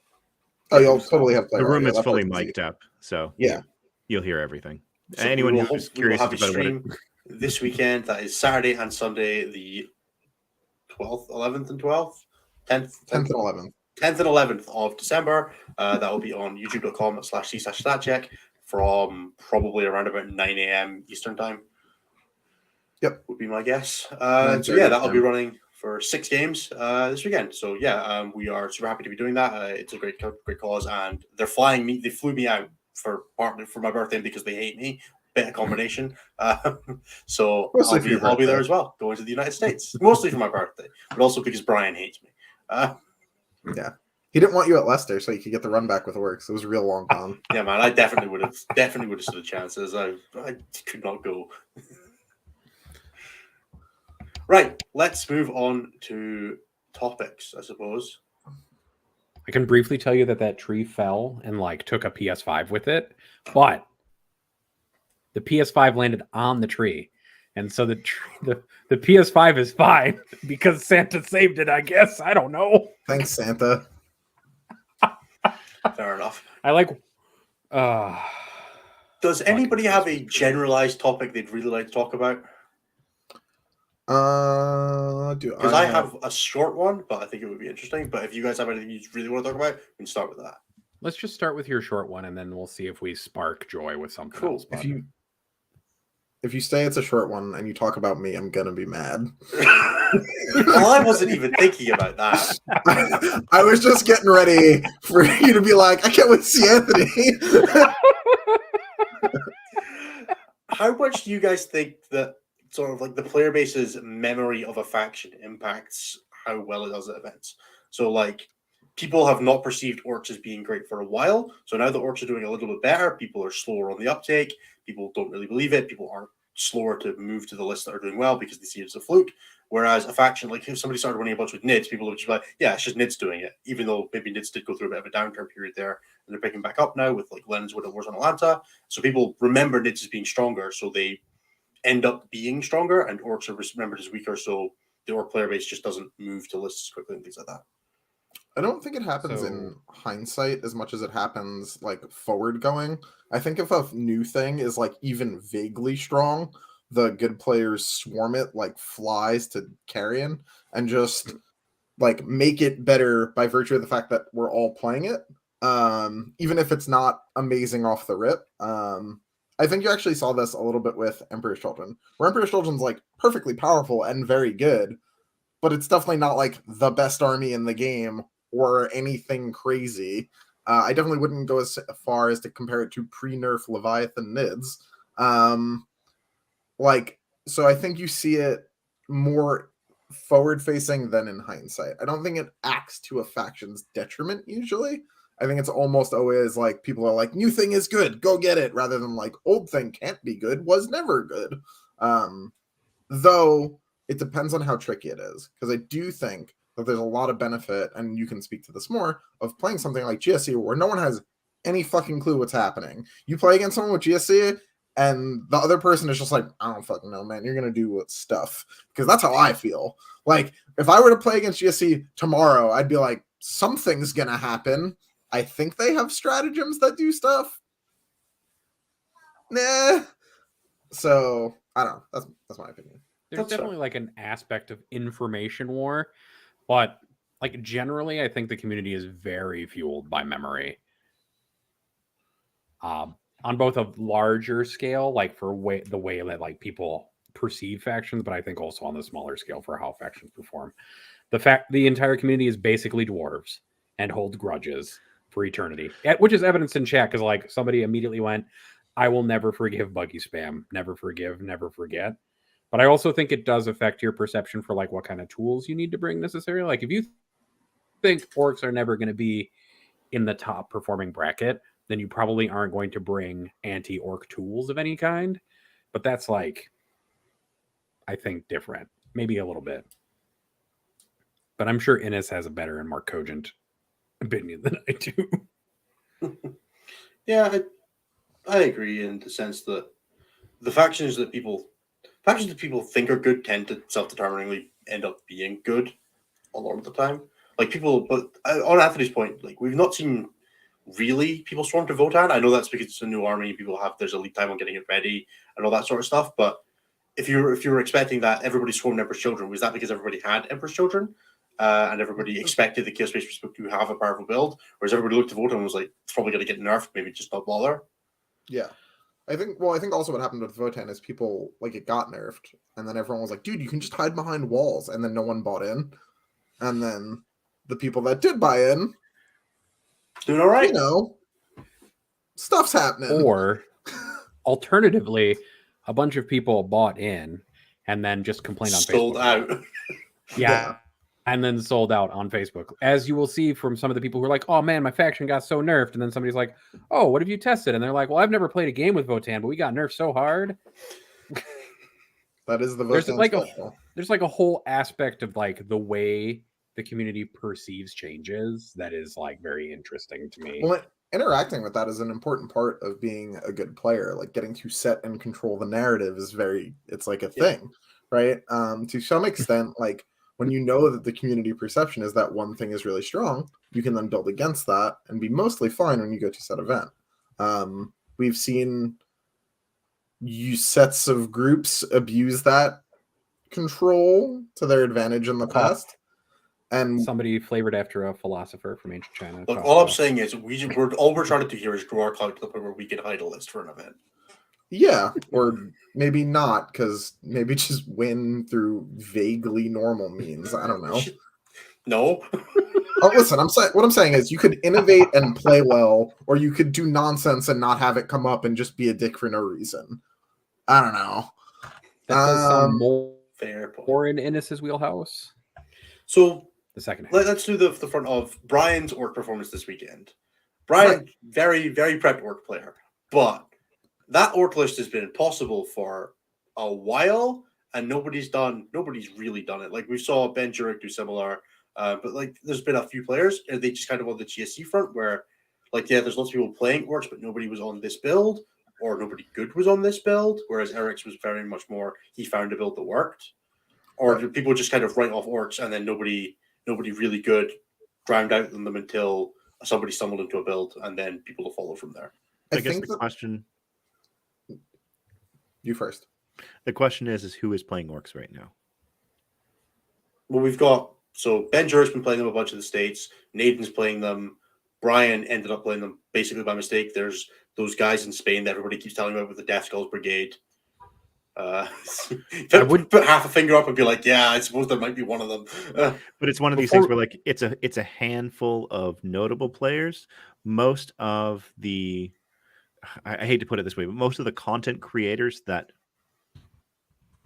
Oh, you'll totally have player The room audio. is That's fully like mic'd up, so yeah, you'll hear everything. So Anyone we will who's we will curious have a about stream this weekend. That is Saturday and Sunday, the 12th, 11th, and 12th, 10th and 11th. 10th and 11th of December. That will be on youtube.com/c/statcheck from probably around about 9 a.m. Eastern time. Yep, would be my guess. So yeah, that'll be running for 6 games this weekend. So yeah, we are super happy to be doing that. It's a great cause, and they're flying me. They flew me out for my birthday because they hate me. Bit of combination. So I'll be there as well, going to the United States, mostly for my birthday, but also because Brian hates me. Yeah, he didn't want you at Leicester, so you could get the run back with work. So it was a real long con. Yeah, man, I definitely would have stood a chances. I could not go. Right, let's move on to topics, I suppose. I can briefly tell you that tree fell and like took a PS5 with it, but the PS5 landed on the tree, and so the PS5 is fine because Santa saved it. I guess I don't know. Thanks, Santa. Fair enough. I like. Does anybody have a generalized topic they'd really like to talk about? Because I have a short one, but I think it would be interesting. But if you guys have anything you really want to talk about, we can start with that. Let's just start with your short one, and then we'll see if we spark joy with something else. If you say it's a short one and you talk about me, I'm gonna be mad. Well, I wasn't even thinking about that. I was just getting ready for you to be like, I can't wait to see Anthony. How much do you guys think that sort of like the player base's memory of a faction impacts how well it does at events? So like people have not perceived orcs as being great for a while. So now the orcs are doing a little bit better. People are slower on the uptake. People don't really believe it. People are slower to move to the lists that are doing well because they see it as a fluke. Whereas a faction, like if somebody started running a bunch with Nids, people would just be like, yeah, it's just Nids doing it. Even though maybe Nids did go through a bit of a downturn period there, and they're picking back up now with like Lens what it was on Atlanta. So people remember Nids as being stronger, so they end up being stronger, and orcs are remembered as weaker, so the orc player base just doesn't move to lists as quickly and things like that. I don't think it happens in hindsight as much as it happens like forward going. I think if a new thing is like even vaguely strong, the good players swarm it like flies to carrion and just like make it better by virtue of the fact that we're all playing it. Even if it's not amazing off the rip. I think you actually saw this a little bit with Emperor's Children, where Emperor's Children's like perfectly powerful and very good, but it's definitely not like the best army in the game or anything crazy. I definitely wouldn't go as far as to compare it to pre-nerf Leviathan Nids. So I think you see it more forward-facing than in hindsight. I don't think it acts to a faction's detriment usually. I think it's almost always like people are like, new thing is good, go get it, rather than like old thing can't be good, was never good. Though it depends on how tricky it is, because I do think that there's a lot of benefit, and you can speak to this more, of playing something like GSC where no one has any fucking clue what's happening. You play against someone with GSC, and the other person is just like, I don't fucking know, man. You're gonna do stuff, because that's how I feel. Like if I were to play against GSC tomorrow, I'd be like, something's gonna happen. I think they have stratagems that do stuff. Nah. So I don't know. That's my opinion. There's definitely like an aspect of information war, but like generally, I think the community is very fueled by memory. On both a larger scale, like for the way that like people perceive factions, but I think also on the smaller scale for how factions perform. The entire community is basically dwarves and hold grudges for eternity, which is evidenced in chat because like somebody immediately went, I will never forgive buggy spam, never forgive, never forget. But I also think it does affect your perception for like what kind of tools you need to bring necessarily. Like if you think orcs are never going to be in the top performing bracket, then you probably aren't going to bring anti-orc tools of any kind. But that's like, I think, different. Maybe a little bit. But I'm sure Innes has a better and more cogent opinion than I do. Yeah, I agree in the sense that the factions that people think are good tend to self-determiningly end up being good a lot of the time. Like people, but on Anthony's point, like we've not seen really people swarm to Votan. I know that's because it's a new army. There's a lead time on getting it ready and all that sort of stuff. But if you were expecting that everybody swarmed Emperor's Children, was that because everybody had Emperor's Children and everybody expected the Chaos Space to have a powerful build, whereas everybody looked to Votan and was like, it's probably going to get nerfed, maybe just not bother. Yeah. I think also what happened with Votan is people, like, it got nerfed, and then everyone was like, dude, you can just hide behind walls, and then no one bought in. And then the people that did buy in, doing all right. You know, stuff's happening. Or alternatively, a bunch of people bought in and then just complained on sold Facebook. Out. Yeah. And then sold out on Facebook. As you will see from some of the people who are like, oh man, my faction got so nerfed. And then somebody's like, oh, what have you tested? And they're like, well, I've never played a game with Votan, but we got nerfed so hard. That is the Votan there's like a whole aspect of like the way the community perceives changes that is like very interesting to me. Well, interacting with that is an important part of being a good player. Like getting to set and control the narrative is it's like a thing, right? To some extent, like when you know that the community perception is that one thing is really strong, you can then build against that and be mostly fine when you go to set event. We've seen sets of groups abuse that control to their advantage in the past. And somebody flavored after a philosopher from ancient China. Look, all I'm saying is all we're trying to do here is grow our clout to the point where we can hide a list for an event. Yeah, or maybe not, because maybe just win through vaguely normal means. I don't know. No. Oh, listen, what I'm saying is you could innovate and play well, or you could do nonsense and not have it come up and just be a dick for no reason. I don't know. That does sound fair point. More in Innes's wheelhouse. So the second half. Let's do the front of Brian's orc performance this weekend. Brian, very, very prepped orc player, but that orc list has been impossible for a while, and nobody's really done it. Like we saw Ben Jurek do similar, but like there's been a few players, and they just kind of on the GSC front where, like, there's lots of people playing orcs, but nobody was on this build, or nobody good was on this build. Whereas Eric's was very much more he found a build that worked, or people just kind of write off orcs, and then nobody really good drowned out them until somebody stumbled into a build, and then people will follow from there. I guess the question. You first. The question is who is playing orcs right now? Well, we've got Ben Jurek's been playing them a bunch of the states. Nathan's playing them. Brian ended up playing them basically by mistake. There's those guys in Spain that everybody keeps telling about with the Death Skulls Brigade. I would put half a finger up and be like, yeah, I suppose there might be one of them. But it's one of these things where like it's a handful of notable players. Most of the I hate to put it this way, but most of the content creators that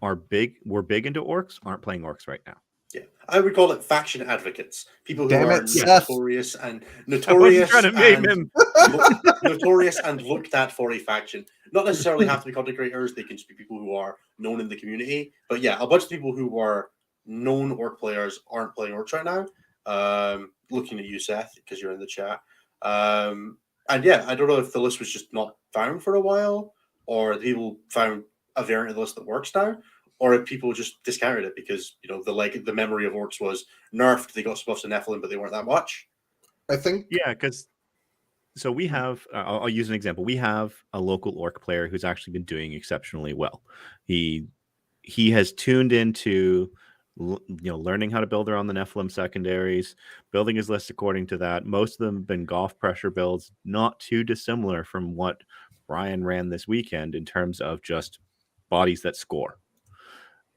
were big into orcs aren't playing orcs right now. Yeah, I would call it faction advocates. People who are notorious and looked at for a faction. Not necessarily have to be content creators. They can just be people who are known in the community. But yeah, a bunch of people who are known orc players aren't playing orcs right now. Looking at you, Seth, because you're in the chat. And yeah, I don't know if the list was just not found for a while, or people found a variant of the list that works now, or if people just discounted it because the memory of orcs was nerfed, they got some buffs to Nephilim, but they weren't that much. I think Yeah, because so we have. I'll use an example. We have a local orc player who's actually been doing exceptionally well. He has tuned into learning how to build around the Nephilim secondaries, building his list according to that. Most of them have been golf pressure builds, not too dissimilar from what Brian ran this weekend in terms of just bodies that score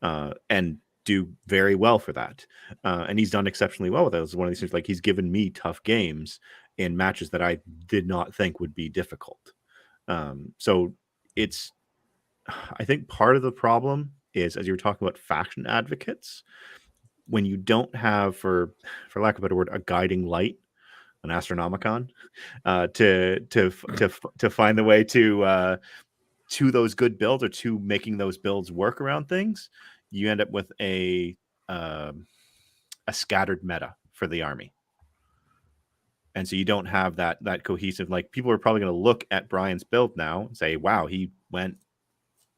and do very well for that. And he's done exceptionally well with it. It's one of these things, like, he's given me tough games in matches that I did not think would be difficult. So it's, I think part of the problem is, as you were talking about faction advocates, when you don't have, for lack of a better word, a guiding light, an astronomicon, to find the way to those good builds, or to making those builds work around things, you end up with a scattered meta for the army. And so you don't have that cohesive, like, people are probably going to look at Brian's build now and say, wow, he went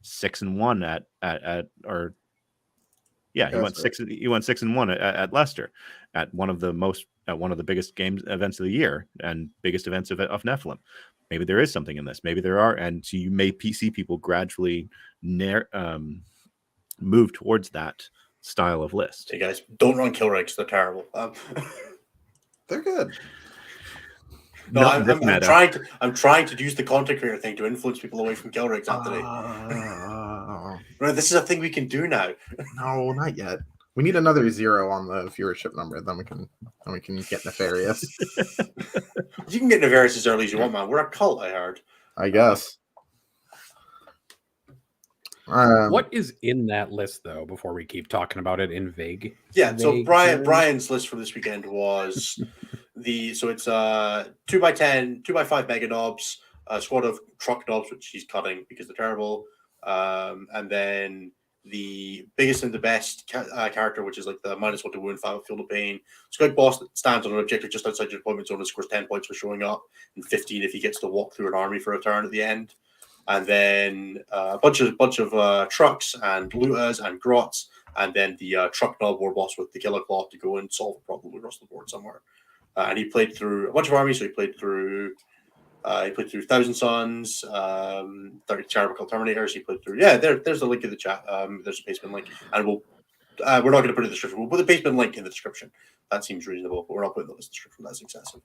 6-1 he went 6-1 at Leicester, at one of the biggest events of the year and biggest events of Nephilim. Maybe there is something in this. Maybe there are, and so you may see people gradually move towards that style of list. Hey guys, don't run kill rigs; they're terrible. they're good. No, I'm trying to use the content creator thing to influence people away from kill rigs, Anthony. Right, this is a thing we can do now. No, not yet. We need another 0 on the viewership number, then we can get nefarious. You can get nefarious as early as you want, man. We're a cult, I heard. I guess. What is in that list, though, before we keep talking about it in vague? Yeah, so vague Brian's list for this weekend was it's 2x10, 2x5 mega knobs, a squad of truck knobs, which he's cutting because they're terrible, and then the biggest and the best character, which is like the -1 to wound, 5 field of pain. Scout boss that stands on an objective just outside your deployment zone and scores 10 points for showing up, and 15 if he gets to walk through an army for a turn at the end. And then a bunch of trucks and looters and grots, and then the truck knob war boss with the killer claw to go and solve a problem across the board somewhere. And he played through a bunch of armies. So he played through Thousand Suns, 30 Terrible Terminators. He played through there's a link in the chat. There's a basement link, and we're not going to put it in the description. We'll put the basement link in the description. That seems reasonable, but we're not putting the list description. That's excessive.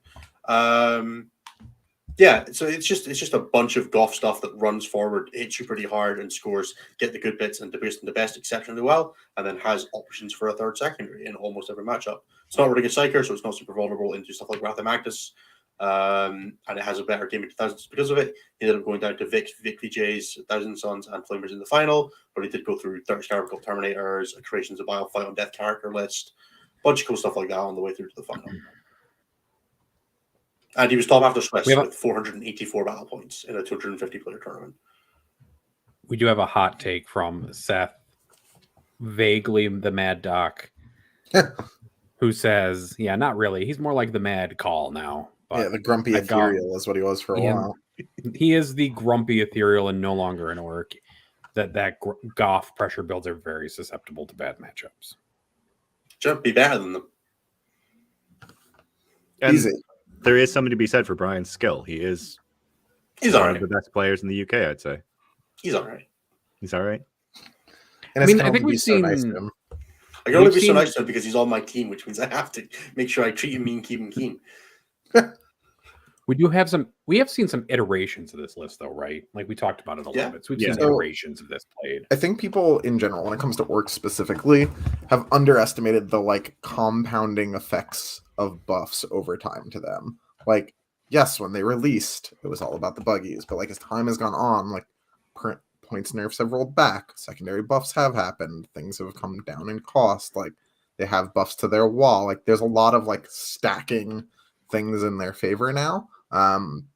Yeah, so it's just a bunch of golf stuff that runs forward, hits you pretty hard, and scores, get the good bits and the best exceptionally well, and then has options for a third secondary in almost every matchup. It's not really a psyker, so it's not super vulnerable into stuff like Wrath of Magnus, and it has a better game into Thousands because of it. He ended up going down to Vic VJ's Thousand Suns and Flamers in the final, but he did go through 30 Terrible Terminators, Creations of Bile, Fight on Death character list, bunch of cool stuff like that on the way through to the final. And he was top after Swiss with 484 battle points in a 250-player tournament. We do have a hot take from Seth, vaguely the Mad Doc, who says, yeah, not really. He's more like the Mad Call now. But the grumpy ethereal is what he was for a while. He is the grumpy ethereal and no longer an orc. That Goth pressure builds are very susceptible to bad matchups. Should be better than them. Easy. There is something to be said for Brian's skill. He's one of the best players in the UK, I'd say. He's all right. He's all right. And I think we've seen... I can only be so nice to him because he's on my team, which means I have to make sure I treat him mean, keep him keen. We have seen some iterations of this list, though, right? Like we talked about it a little bit. So we've seen iterations of this played. I think people in general, when it comes to orcs specifically, have underestimated the compounding effects of buffs over time to them. Like, yes, when they released, it was all about the buggies, but as time has gone on, points nerfs have rolled back, secondary buffs have happened, things have come down in cost, they have buffs to their wall. There's a lot of stacking things in their favor now.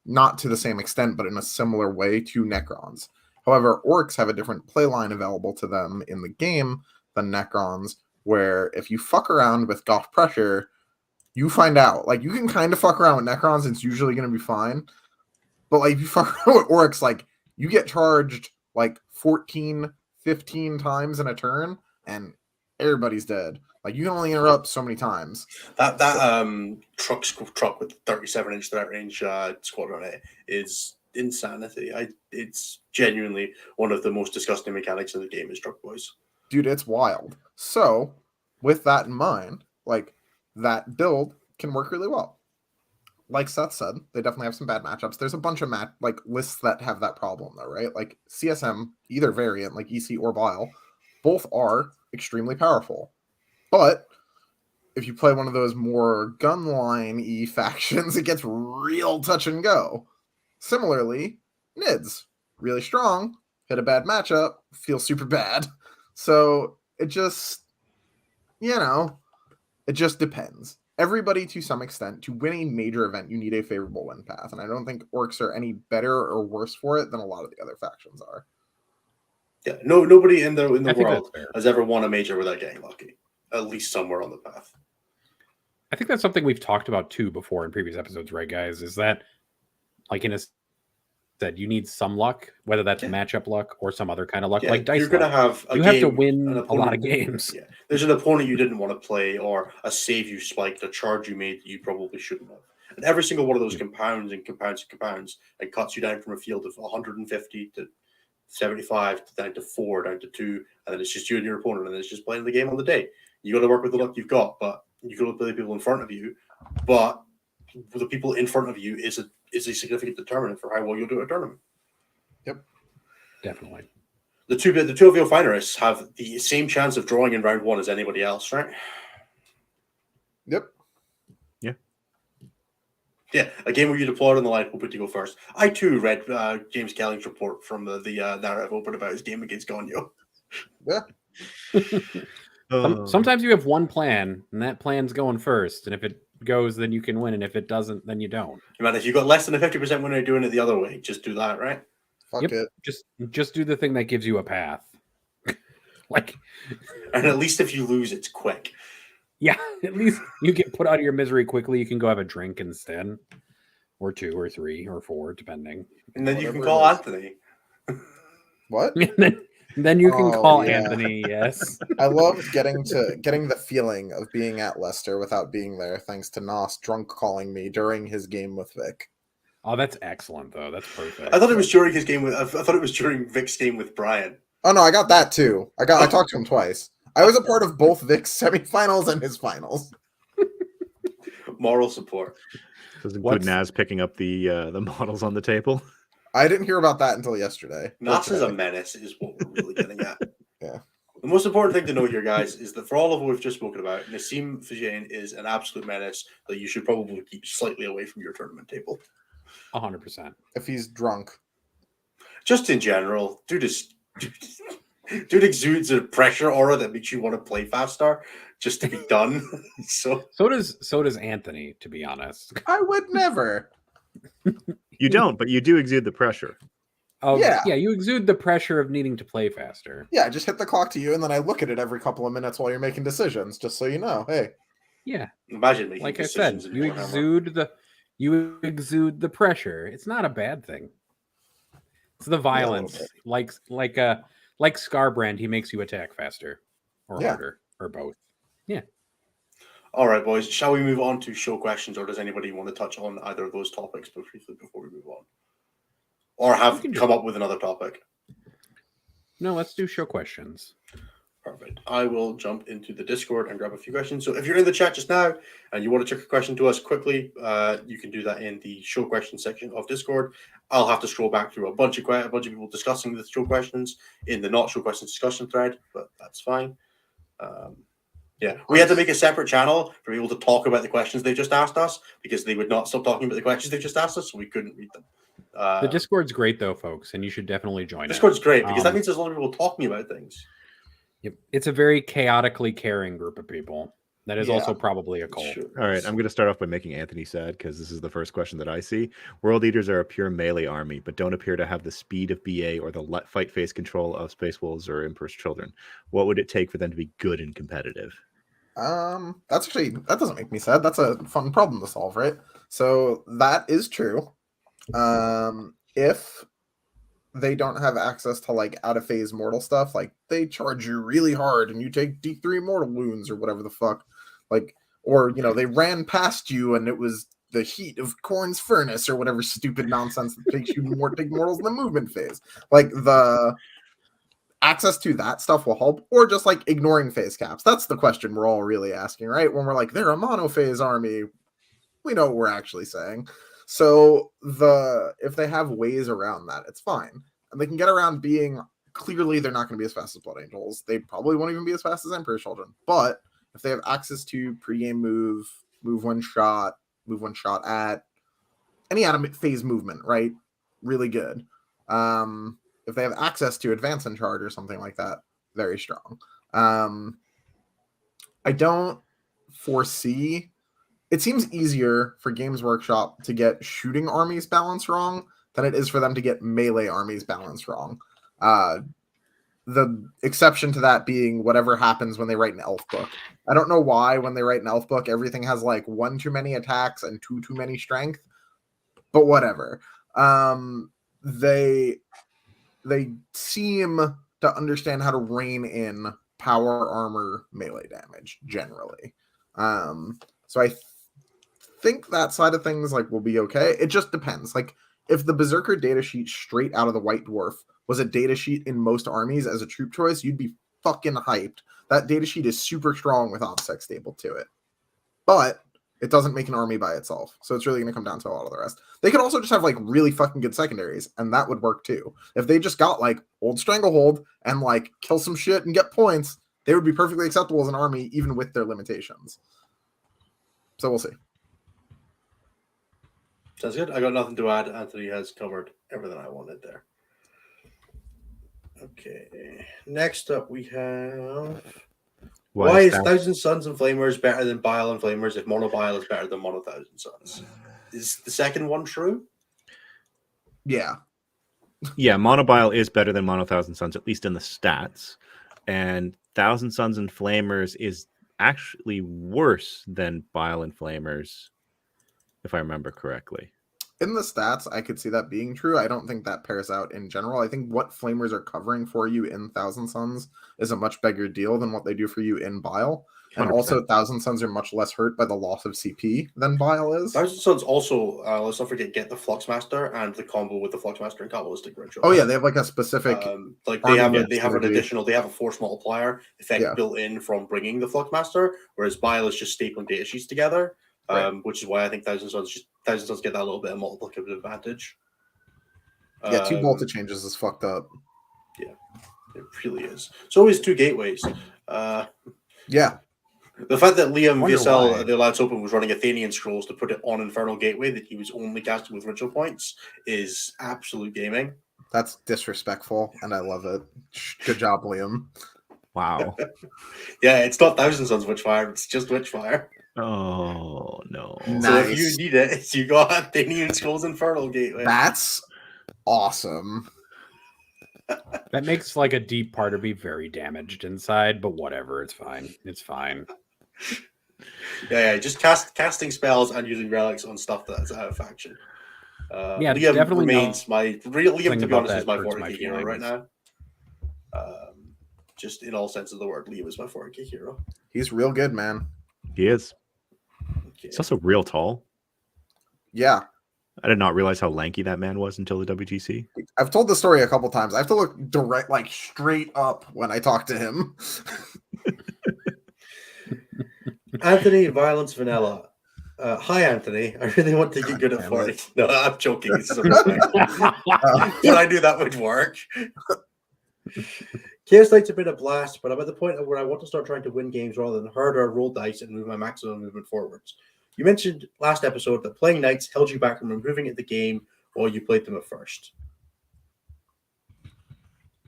Not to the same extent, but in a similar way to Necrons. However, orcs have a different playline available to them in the game than Necrons, where if you fuck around with Goth pressure, you find out. You can kind of fuck around with Necrons, and it's usually going to be fine. But if you fuck around with orcs, You get charged like 14, 15 times in a turn, and everybody's dead. Like you can only interrupt so many times. That truck with 37-inch threat range squad on it is insanity. It's genuinely one of the most disgusting mechanics in the game is truck boys. Dude, it's wild. So, with that in mind, like that build can work really well. Like Seth said, they definitely have some bad matchups. There's a bunch of lists that have that problem though, right? Like CSM, either variant, like EC or Bile, both are extremely powerful. But if you play one of those more gunline-y factions, it gets real touch and go. Similarly, Nids, really strong, hit a bad matchup, feels super bad. So it just, it just depends. Everybody, to some extent, to win a major event, you need a favorable win path. And I don't think orcs are any better or worse for it than a lot of the other factions are. Yeah, nobody in the I think world that's fair. has ever won a major without getting lucky. At least somewhere on the path. I think that's something we've talked about too before in previous episodes, right, guys? Is that like in a said you need some luck, whether that's matchup luck or some other kind of luck, like dice. You're going to have you have to win a lot of games. Yeah, there's an opponent you didn't want to play, or a save you spiked, a charge you made that you probably shouldn't have, and every single one of those compounds and compounds and compounds and cuts you down from a field of 150 to 75 to down to 4, down to 2, and then it's just you and your opponent, and it's just playing the game on the day. You got to work with the luck you've got, but you got to play the people in front of you. But the people in front of you is a significant determinant for how well you'll do at a tournament. Yep, definitely. The two of your finalists have the same chance of drawing in round 1 as anybody else, right? Yep. Yeah, a game where you deployed on the line will put you go first. I too read James Kelling's report from the narrative open about his game against Gonyo. Yeah. Sometimes you have one plan, and that plan's going first. And if it goes, then you can win. And if it doesn't, then you don't. Man, if you got less than a 50% win rate doing it the other way, just do that, right? Fuck it. Just do the thing that gives you a path. And at least if you lose, it's quick. Yeah, at least you get put out of your misery quickly. You can go have a drink instead, or 2 or 3 or 4, depending. And then you can call Anthony. What? Then you can call Anthony. Yes, I love getting the feeling of being at Leicester without being there, thanks to Nos drunk calling me during his game with Vic. Oh, that's excellent, though. That's perfect. I thought it was during his game with. I thought it was during Vic's game with Brian. Oh no, I got that too. I talked to him twice. I was a part of both Vic's semifinals and his finals. Moral support. Does it include Naz picking up the models on the table? I didn't hear about that until yesterday. Nas is a menace, is what we're really getting at. Yeah. The most important thing to know here, guys, is that for all of what we've just spoken about, Nassim Fajane is an absolute menace that you should probably keep slightly away from your tournament table. 100%. If he's drunk. Just in general, dude Dude exudes a pressure aura that makes you want to play faster just to be done. So does Anthony, to be honest. I would never. You don't, but you do exude the pressure. Oh yeah, you exude the pressure of needing to play faster. Yeah, I just hit the clock to you, and then I look at it every couple of minutes while you're making decisions, just so you know. Hey. Yeah. Imagine making like I said, you exude the pressure. It's not a bad thing. It's the violence. Like Scarbrand, he makes you attack faster or harder or both. Yeah. All right, boys. Shall we move on to show questions, or does anybody want to touch on either of those topics briefly before we move on? Or have come up with another topic? No, let's do show questions. Perfect. I will jump into the Discord and grab a few questions. So if you're in the chat just now and you want to check a question to us quickly, you can do that in the show questions section of Discord. I'll have to scroll back through a bunch of people discussing the show questions in the not show questions discussion thread, but that's fine. We had to make a separate channel for people to talk about the questions they just asked us because they would not stop talking about the questions they just asked us, so we couldn't read them. The Discord's great though, folks, and you should definitely join it. Discord's great because that means there's a lot of people talking about things. Yep. It's a very chaotically caring group of people. That is also probably a cult. Sure. All right, I'm going to start off by making Anthony sad because this is the first question that I see. World Eaters are a pure melee army, but don't appear to have the speed of BA or the fight phase control of Space Wolves or Emperor's Children. What would it take for them to be good and competitive? That doesn't make me sad. That's a fun problem to solve, right? So that is true. If they don't have access to like out of phase mortal stuff. Like they charge you really hard and you take D3 mortal wounds or whatever the fuck. Like, or they ran past you and it was the heat of Korn's furnace or whatever stupid nonsense that takes you take mortals in the movement phase. Like the access to that stuff will help, or just like ignoring phase caps. That's the question we're all really asking, right? When we're like, they're a monophase army, we know what we're actually saying. So if they have ways around that, it's fine. And they can get around being clearly they're not going to be as fast as Blood Angels. They probably won't even be as fast as Emperor Children. But if they have access to pregame move one shot at any out of phase movement, right? Really good. If they have access to advance and charge or something like that, very strong. I don't foresee. It seems easier for Games Workshop to get shooting armies balanced wrong than it is for them to get melee armies balanced wrong. The exception to that being whatever happens when they write an elf book. I don't know why when they write an elf book, everything has like 1 too many attacks and 2 too many strength, but whatever. They seem to understand how to rein in power armor melee damage generally. So I think that side of things like will be okay. It just depends. Like if the Berserker datasheet straight out of the White Dwarf was a datasheet in most armies as a troop choice, you'd be fucking hyped. That datasheet is super strong with OBSEC stable to it. But it doesn't make an army by itself. So it's really going to come down to a lot of the rest. They could also just have like really fucking good secondaries, and that would work too. If they just got like Old Stranglehold and like kill some shit and get points, they would be perfectly acceptable as an army, even with their limitations. So we'll see. Sounds good. I got nothing to add. Anthony has covered everything I wanted there. Okay. Next up, we have why is Thousand Suns and Flamers better than Bile and Flamers if Mono Bile is better than Mono Thousand Suns? Is the second one true? Yeah. Yeah, Mono Bile is better than Mono Thousand Suns, at least in the stats. And Thousand Suns and Flamers is actually worse than Bile and Flamers, if I remember correctly. In the stats, I could see that being true. I don't think that pairs out in general. I think what Flamers are covering for you in Thousand Suns is a much bigger deal than what they do for you in Bile. And 100%. Also, Thousand Suns are much less hurt by the loss of CP than Bile is. Thousand Suns also, let's not forget, get the Fluxmaster and the combo with the Fluxmaster and Kabbalistic Ritual. Oh yeah, they have like a specific. Like they have synergy. an additional, they have a force multiplier effect built in from bringing the Fluxmaster, whereas Bile is just stapling data sheets together. Right. Which is why I think Thousand Suns get that little bit of multiplicative advantage. Yeah, 2 Volta changes is fucked up. Yeah, it really is. So is 2 gateways. Yeah. The fact that Liam Wonder VSL, why. the Alliance Open, was running Athenian Scrolls to put it on Infernal Gateway that he was only casting with ritual points is absolute gaming. That's disrespectful, and I love it. Good job, Liam. Wow. Yeah, it's not Thousand Suns Witchfire, it's just Witchfire. Oh, no. So if Nice. you need it, you got Athenian Scrolls Infernal Gateway. That's awesome. That makes like a deep part of me very damaged inside, but whatever, it's fine. It's fine. Yeah, just casting spells and using relics on stuff that's out of faction. Yeah, Liam definitely remains Liam, to be honest, is my hurts 40k hero right feelings. now. Just in all sense of the word, Liam is my 40k hero. He's real good, man. He is. Okay. He's also real tall. Yeah. I did not realize how lanky that man was until the WTC. I've told the story a couple times. I have to look direct, like straight up when I talk to him. Anthony Violence Vanilla. Hi, Anthony. I really want to get good at damn 40. it. No, I'm joking. This is a mistake. But I knew that would work. Chaos Knights have been a blast, but I'm at the point where I want to start trying to win games rather than herd or roll dice and move my maximum movement forwards. You mentioned last episode that playing Knights held you back from improving at the game while you played them at first.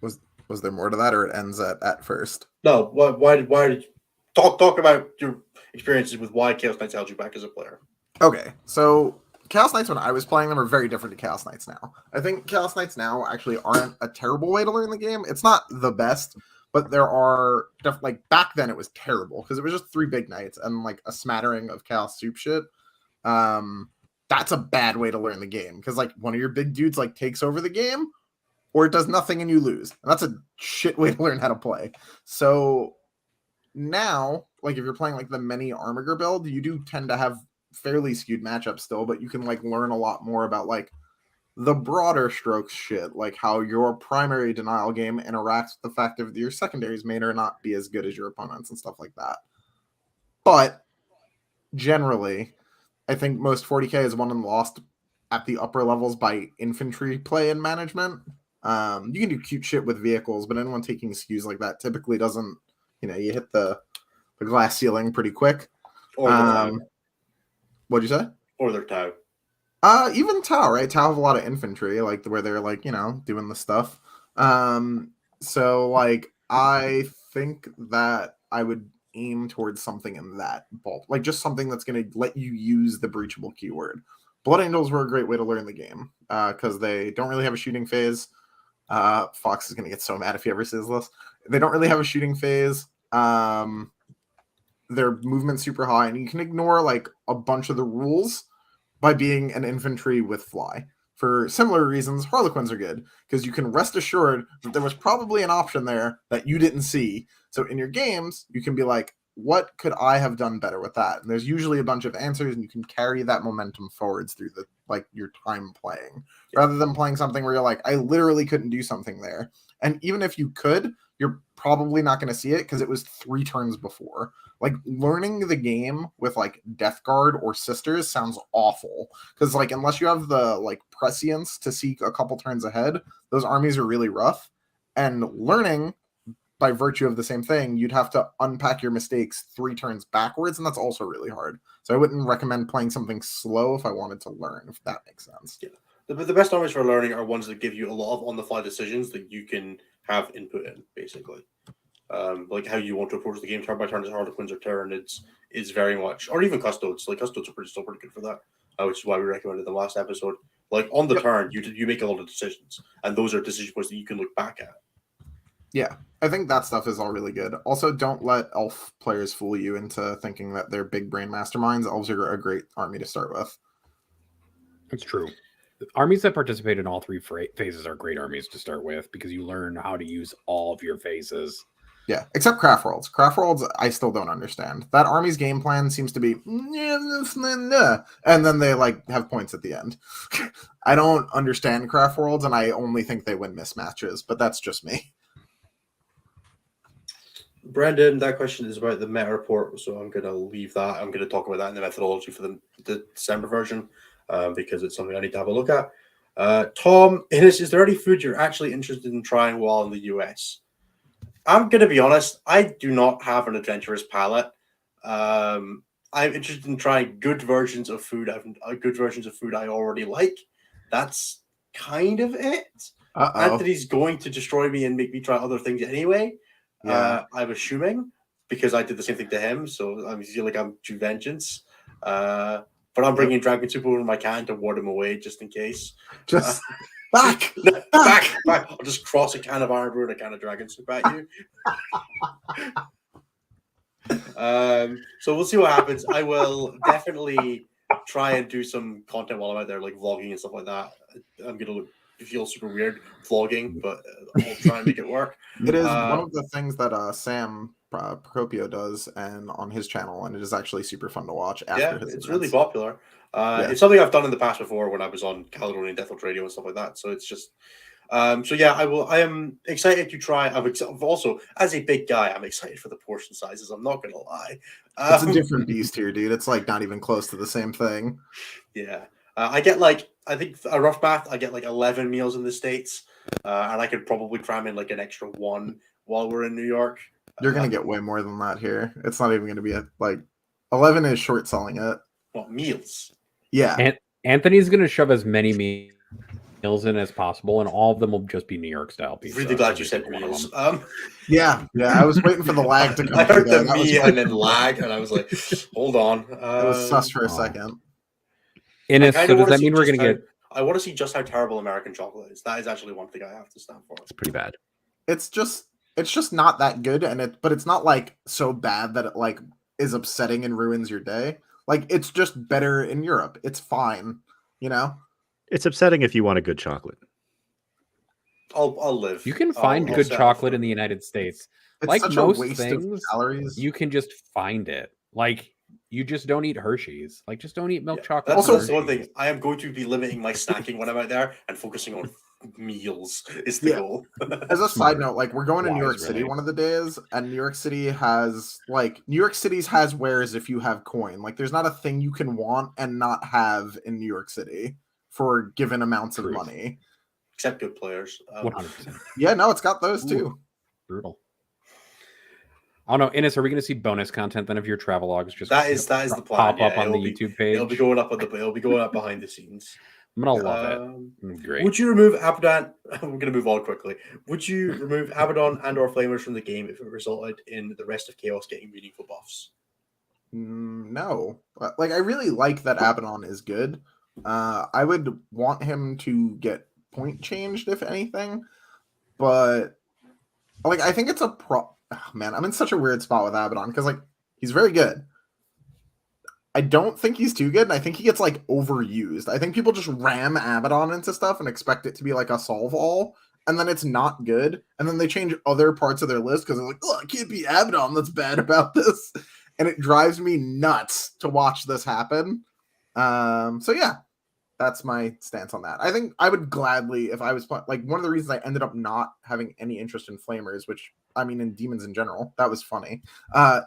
Was there more to that, or it ends at first? No, why did you talk about your experiences with why Chaos Knights held you back as a player? Okay, so Chaos Knights when I was playing them are very different to Chaos Knights now. I think Chaos Knights now actually aren't a terrible way to learn the game. It's not the best, but there are like back then it was terrible because it was just 3 big knights and like a smattering of Chaos soup shit. That's a bad way to learn the game because like one of your big dudes like takes over the game. or it does nothing and you lose. And that's a shit way to learn how to play. So now, like if you're playing like the many Armiger build, you do tend to have fairly skewed matchups still, but you can like learn a lot more about like the broader strokes shit, like how your primary denial game interacts with the fact that your secondaries may or not be as good as your opponents and stuff like that. But generally, I think most 40k is won and lost at the upper levels by infantry play and management. You can do cute shit with vehicles, but anyone taking skews like that typically doesn't, you hit the glass ceiling pretty quick. Or the Tau. What'd you say? Or their Tau. Even Tau, right? Tau have a lot of infantry, like where they're like, doing the stuff. So like I think that I would aim towards something in that bulk, like just something that's going to let you use the breachable keyword. Blood Angels were a great way to learn the game because they don't really have a shooting phase. Fox is going to get so mad if he ever sees this. They don't really have a shooting phase. Their movement's super high, and you can ignore like a bunch of the rules by being an infantry with fly. For similar reasons, Harlequins are good because you can rest assured that there was probably an option there that you didn't see. So in your games, you can be like, what could I have done better with that? And there's usually a bunch of answers, and you can carry that momentum forwards through the your time playing, rather than playing something where you're like, I literally couldn't do something there. And even if you could, you're probably not going to see it because it was 3 turns before. Like learning the game with like Death Guard or Sisters sounds awful because like unless you have the like prescience to see a couple turns ahead, those armies are really rough. And learning by virtue of the same thing, you'd have to unpack your mistakes 3 turns backwards, and that's also really hard. So I wouldn't recommend playing something slow if I wanted to learn, if that makes sense. Yeah. The best armies for learning are ones that give you a lot of on-the-fly decisions that you can have input in, basically. Like how you want to approach the game turn by turn as Harlequins or Tyranids is very much, or even Custodes. Like Custodes are still pretty good for that, which is why we recommended them last episode. Like on the turn, you make a lot of decisions, and those are decision points that you can look back at. Yeah, I think that stuff is all really good. Also, don't let elf players fool you into thinking that they're big brain masterminds. Elves are a great army to start with. That's true. Armies that participate in all 3 phases are great armies to start with because you learn how to use all of your phases. Yeah, except Craft Worlds. Craft Worlds, I still don't understand. That army's game plan seems to be, and then they like have points at the end. I don't understand Craft Worlds, and I only think they win mismatches, but that's just me. Brendan, that question is about the meta report, so I'm going to leave that. I'm going to talk about that in the methodology for the December version because it's something I need to have a look at. Tom, is there any food you're actually interested in trying while in the US? I'm going to be honest, I do not have an adventurous palate. I'm interested in trying good versions of food. Good versions of food I already like. That's kind of it. Anthony's going to destroy me and make me try other things anyway. Yeah. I'm assuming because I did the same thing to him, so I feel like I'm due vengeance. But I'm bringing Dragon Soup over my can to ward him away just in case. Just back. I'll just cross a can of Iron Brew and a can of Dragon Soup at you. So we'll see what happens. I will definitely try and do some content while I'm out there, like vlogging and stuff like that. I'm gonna feel super weird vlogging, but I'll try and make it work. It is one of the things that Sam Procopio does and on his channel, and it is actually super fun to watch. After his it's events. really popular. It's something I've done in the past before when I was on Caledonian Deathwatch Radio and stuff like that. So it's just, I am excited to try. I've also, as a big guy, I'm excited for the portion sizes. I'm not gonna lie. It's a different beast here, dude. It's like not even close to the same thing. Yeah. I get like, I think a rough math, I get like 11 meals in the States, and I could probably cram in like an extra 1 while we're in New York. You're going to get way more than that here. It's not even going to be like 11 is short selling it. What, meals? Yeah. Anthony's going to shove as many meals in as possible, and all of them will just be New York style pizza. Really glad you said meals. Yeah. I was waiting for the lag to come. I heard the me and then lag, and I was like, hold on. It was sus for a second. So does that mean we're going to get... I want to see just how terrible American chocolate is. That is actually one thing I have to stand for. It's pretty bad. It's just not that good, but it's not like so bad that it like is upsetting and ruins your day. Like it's just better in Europe. It's fine, It's upsetting if you want a good chocolate. I'll live. You can find I'll good settle chocolate for- in the United States. It's Like such most a waste things, of calories. you can just find it. Like you just don't eat Hershey's. Like just don't eat milk Yeah, chocolate. That's, from that's the one Hershey's. thing. I am going to be limiting my snacking when I'm out there and focusing on meals is the Yeah. goal. As a Smart. side note, like we're going to New Wise, York City really. one of the days, and New York City has wares if you have coin. Like there's not a thing you can want and not have in New York City for given amounts of Truth. money. Except good players. 100%. Yeah, no, it's got those Ooh. too. Brutal. I don't know, Innes, are we going to see bonus content then of your travel logs? Just That is the plan. pop up yeah. on the It'll be- YouTube page. It'll be going up it'll be going up behind the scenes. I'm gonna love it. Great. Would you remove Abaddon? I'm going to move on quickly. Would you remove Abaddon and/or Flamers from the game if it resulted in the rest of Chaos getting meaningful buffs? No, like I really like that Abaddon is good. I would want him to get point changed if anything, but like I think it's a man. I'm in such a weird spot with Abaddon because like he's very good. I don't think he's too good, and I think he gets like overused. I think people just ram Abaddon into stuff and expect it to be like a solve all, and then it's not good. And then they change other parts of their list because they're like, "Oh, it can't be Abaddon that's bad about this," and it drives me nuts to watch this happen. So yeah, that's my stance on that. I think I would gladly, if I was like one of the reasons I ended up not having any interest in Flamers, which I mean in Demons in general, that was funny.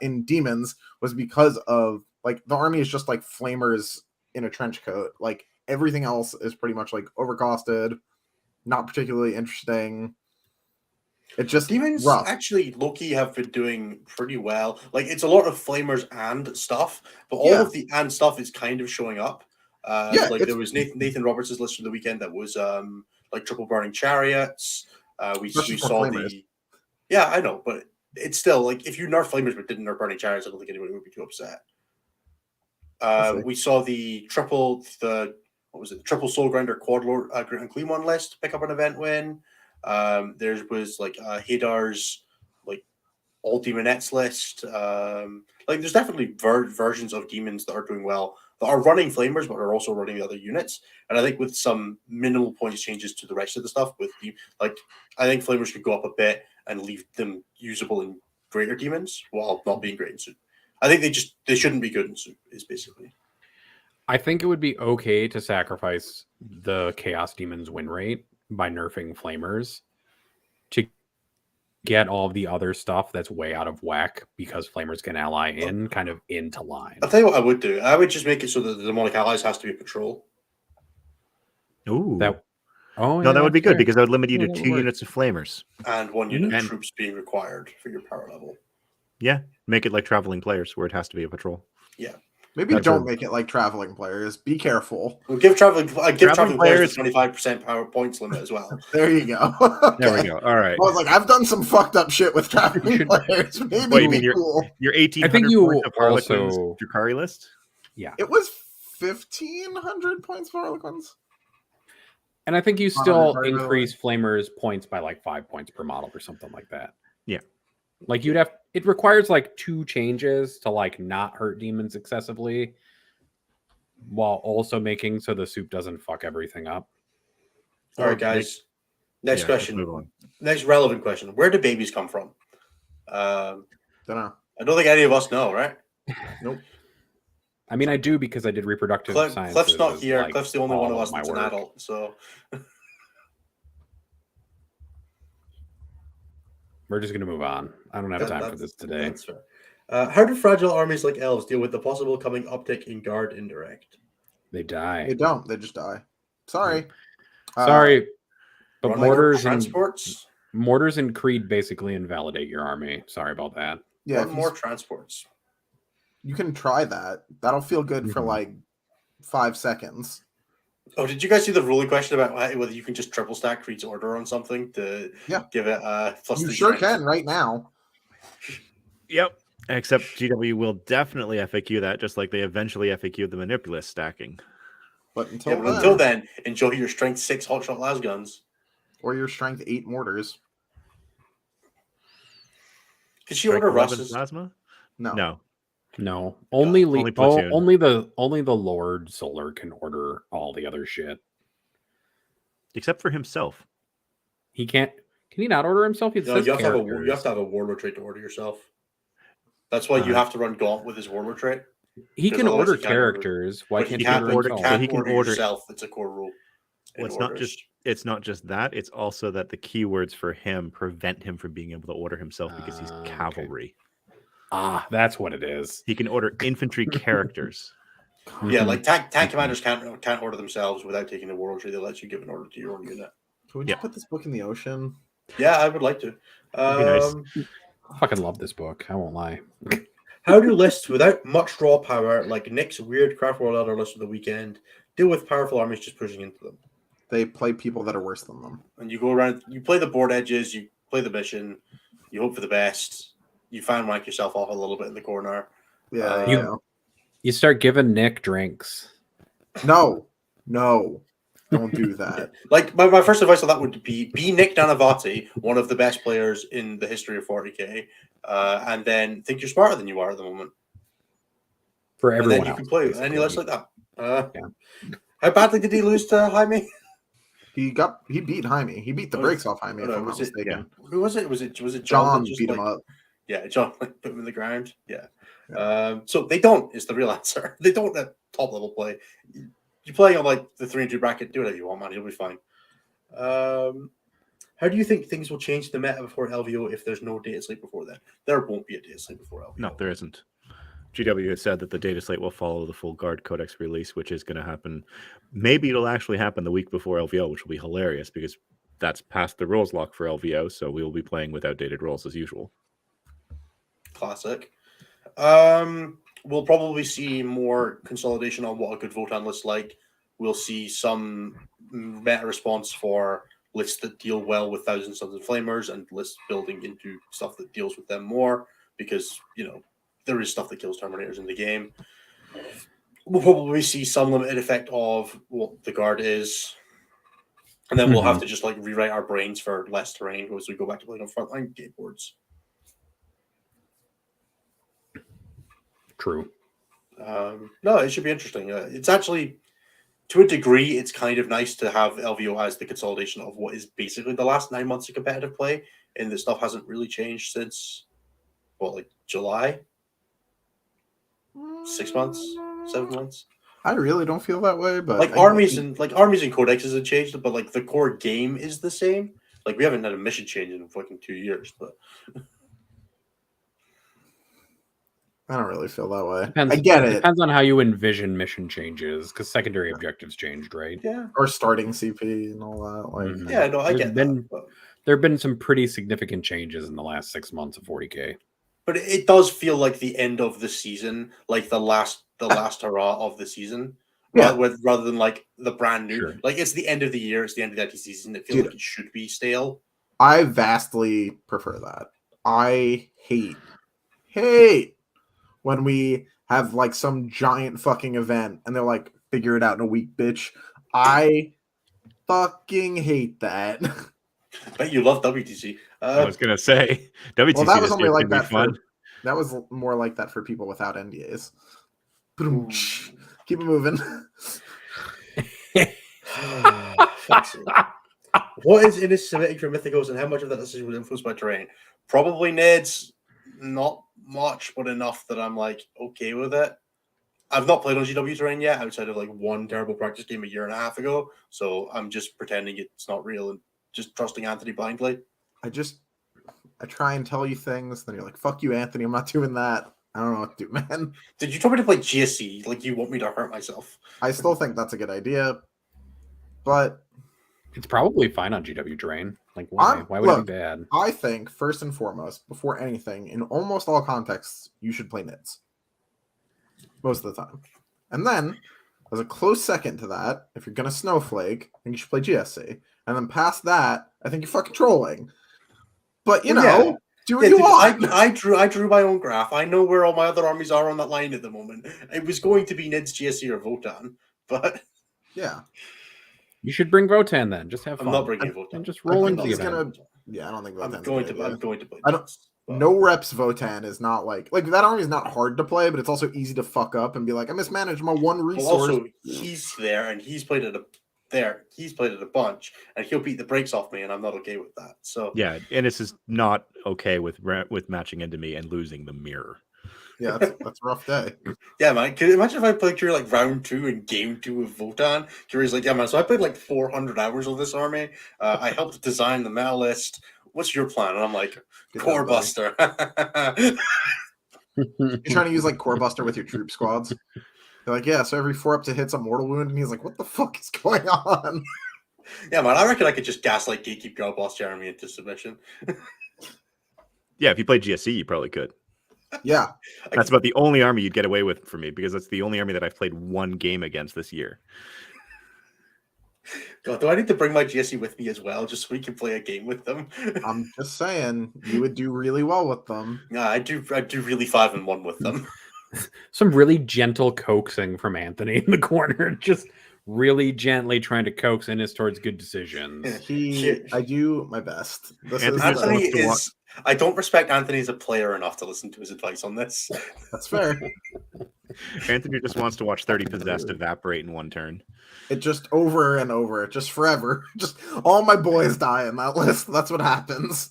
In Demons was because of like the army is just like Flamers in a trench coat. Like everything else is pretty much like overcosted, not particularly interesting. It just Demons rough. actually low-key have been doing pretty well. Like it's a lot of Flamers and stuff, but all Yeah. of the and stuff is kind of showing up. Yeah, Like it's- there was Nathan Roberts' list from the weekend that was like triple burning chariots. We Especially for saw Flamers. yeah, I know, but it's still like if you nerf Flamers but didn't nerf burning chariots, I don't think anybody would be too upset. We'll see. We saw the triple soul grinder quad lord and clean one list pick up an event win. There was like Hadar's like all demonettes list. Like there's definitely versions of demons that are doing well that are running flamers but are also running the other units. And I think with some minimal points changes to the rest of the stuff with like I think flamers could go up a bit and leave them usable in greater demons while not being great in soup. I think they shouldn't be good in soup is basically. I think it would be okay to sacrifice the Chaos Demons win rate by nerfing Flamers to get all of the other stuff that's way out of whack because Flamers can ally in kind of into line. I'll tell you what I would do. I would just make it so that the demonic allies has to be a patrol. Ooh. That oh No, that would be good fair. because that would limit you Yeah, to that would 2 work. units of flamers. And 1 unit of And- troops being required for your power level. Yeah, make it like traveling players where it has to be a patrol. Maybe That's don't a- make it like traveling players. Be careful. We'll give traveling Traveling players players- the 25% power points limit as well. There you go. There we Okay. go. All right. I was like, I've done some fucked up shit with traveling should- players. Maybe What, you be mean you're- cool. Your I think 1,800 you points of Harlequin's also- Drakari list? It was 1,500 points for Harlequins. And I think you On still everybody, by the increase Flamers points by like 5 points per model or something like that. Yeah. Like it requires like 2 changes to like not hurt demons excessively while also making so the soup doesn't fuck everything up. All right, guys. Next Yeah, let's question. move on. Next relevant question. Where do babies come from? Don't know. I don't think any of us know, right? Nope. I mean, I do because I did reproductive science. Cliff's not here. Cliff's the only one of us my that's an work. adult. So We're just gonna move on. I don't have time for that's- this today. That's fair. How do fragile armies like elves deal with the possible coming uptick in guard indirect? They die. They don't. They just die. Sorry. Sorry, but Running transports. mortars and Creed basically invalidate your army. Sorry about that. Yeah, Run if more transports. you can try that. That'll feel good for Mhm. like 5 seconds. Oh, did you guys see the ruling question about whether you can just triple stack Creed's order on something to Yeah. give it plus You 3 sure strength? can right now. Yep. Except GW will definitely FAQ that, just like they eventually FAQ the Manipulus stacking. But until, Yeah, but then, until then, enjoy your strength 6 hotshot las guns. or your strength 8 mortars. Could she Strength order 11 Russ's? plasma? No. No. No, only only platoon. only the Lord Solar can order all the other shit. Except for himself. He can't. Can he not order himself? It No, says you have to have characters. a warlord trait to order yourself. That's why you have to run Gaunt with his warlord trait. He Because can otherwise order he can't order. characters. Why But can't he he can't order order. himself? so he can order- yourself. It's a core rule. Well, it's not just that. It's also that the keywords for him prevent him from being able to order himself because he's Okay. cavalry. Ah, that's what it is. He can order infantry characters. Yeah, Mhm. like tank commanders can't order themselves without taking the warlord trait. They let you give an order to your own unit. Can we just put this book in the ocean? Yeah, I would like to. That'd be nice. I fucking love this book. I won't lie. How do lists without much draw power, like Nick's weird Craft World Elder list of the weekend, deal with powerful armies just pushing into them? They play people that are worse than them. And you go around, you play the board edges, you play the mission, you hope for the best, you fan rank yourself off a little bit in the corner. Yeah, You start giving Nick drinks. No, don't do that. Like my first advice on that would be Nick Danavati, one of the best players in the history of 40k, and then think you're smarter than you are at the moment. For And everyone then you else, can play basically. any list like that. How badly did he lose to Jaime? He beat Jaime. He beat the brakes off Jaime. If I'm not mistaken. Who was it? Was it John? John that just, beat him up. Yeah, John put him in the ground. Yeah. So they don't is the real answer. They don't at top level play. You play on like the 3-2 bracket, do whatever you want, man. You'll be fine. How do you think things will change the meta before LVO if there's no data slate before then? There won't be a data slate before LVO. No, there isn't. GW has said that the data slate will follow the full Guard Codex release, which is going to happen. Maybe it'll actually happen the week before LVO, which will be hilarious because that's past the rules lock for LVO. So we will be playing with outdated rules as usual. Classic. We'll probably see more consolidation on what a good Votan list like. We'll see some meta response for lists that deal well with Thousand Sons and Flamers and lists building into stuff that deals with them more because, there is stuff that kills Terminators in the game. We'll probably see some limited effect of what the Guard is. And then we'll have to just rewrite our brains for less terrain as we go back to playing on frontline game boards. True. No, it should be interesting. It's actually, to a degree, it's kind of nice to have LVO as the consolidation of what is basically the last 9 months of competitive play, and the stuff hasn't really changed since, July? 6 months? 7 months? I really don't feel that way, but armies and codexes have changed, but the core game is the same. We haven't had a mission change in fucking 2 years, but I don't really feel that way. Depends, I get it. Depends on how you envision mission changes, because secondary objectives changed, right? yeah. Or starting CP and all that. Yeah, no, I get that. There have been some pretty significant changes in the last 6 months of 40k. But it does feel like the end of the season, like the last hurrah of the season, rather than the brand new. Sure. It's the end of the year, it's the end of that season. It feels like it should be stale. I vastly prefer that. I hate when we have some giant fucking event and they're figure it out in a week, bitch. I fucking hate that. But you love WTC. I was gonna say WTC. Well, that was only like that fun. That was more like that for people without NDAs. Keep it moving. What is anti-Semitic for Mythicals, and how much of that decision was influenced by terrain? Probably Ned's. Not much, but enough that I'm okay with it. I've not played on GW terrain yet, outside of one terrible practice game a year and a half ago. So I'm just pretending it's not real and just trusting Anthony blindly. I try and tell you things, then you're like, "Fuck you, Anthony. I'm not doing that." I don't know what to do, man. Did you tell me to play GSC? You want me to hurt myself? I still think that's a good idea, but it's probably fine on GW terrain. Why would it be bad? I think first and foremost, before anything, in almost all contexts, you should play NIDS. Most of the time. And then, as a close second to that, if you're gonna snowflake, I think you should play GSC. And then past that, I think you're fucking trolling. But do what you want. I drew my own graph. I know where all my other armies are on that line at the moment. It was going to be NIDS, GSC, or Votan, but yeah. You should bring Votan then. Just have fun. I'm not bringing Votan. And just roll into the he's event. I don't think I'm going to play. I don't. No reps Votan is not that army is not hard to play, but it's also easy to fuck up and be I mismanaged my one resource. Well, also, he's there and he's played at there. He's played it a bunch, and he'll beat the brakes off me, and I'm not okay with that. So Yeah, Ennis is not okay with matching into me and losing the mirror. Yeah, that's a rough day. yeah, man. Can you imagine if I played Curie like round 2 and game 2 of Votan? Curie's like, yeah, man. So I played like 400 hours of this army. I helped design the meta list. What's your plan? And I'm like, Good Core job, buddy. Buster. You're trying to use like Core Buster with your troop squads. They're like, yeah, so every 4 up to hits a mortal wound, and he's like, what the fuck is going on? yeah, man. I reckon I could just gaslight Gatekeep Girl Boss Jeremy into submission. Yeah, if you played GSC, you probably could. Yeah, That's about the only army you'd get away with for me, because that's the only army that I've played one game against this year. God, do I need to bring my GSC with me as well, just so we can play a game with them? I'm just saying, you would do really well with them. Yeah, I do really 5-1 with them. Some really gentle coaxing from Anthony in the corner, just really gently trying to coax Ennis towards good decisions. I do my best. Anthony is. I don't respect Anthony as a player enough to listen to his advice on this. That's fair. Anthony just wants to watch 30 Possessed evaporate in one turn. It just over and over, just forever. Just all my boys die in that list. That's what happens.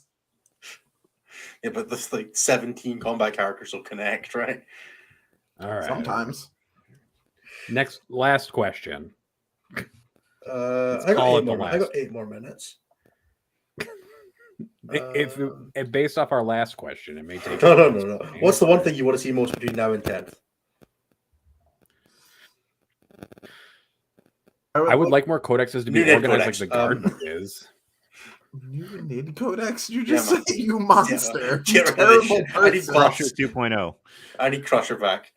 Yeah, but this like 17 combat characters will connect, right? All right. Sometimes. Last question. I call got 8 more minutes. If based off our last question, it may take. No. What's the one thing you want to see most between now and 10th? I would like more codexes to be New organized codex. like the Guarden is. New Nid Codex? You just Yeah, man. say you monster. Yeah, You man. terrible I need person. buffs. Crusher 2.0. I need Crusher back.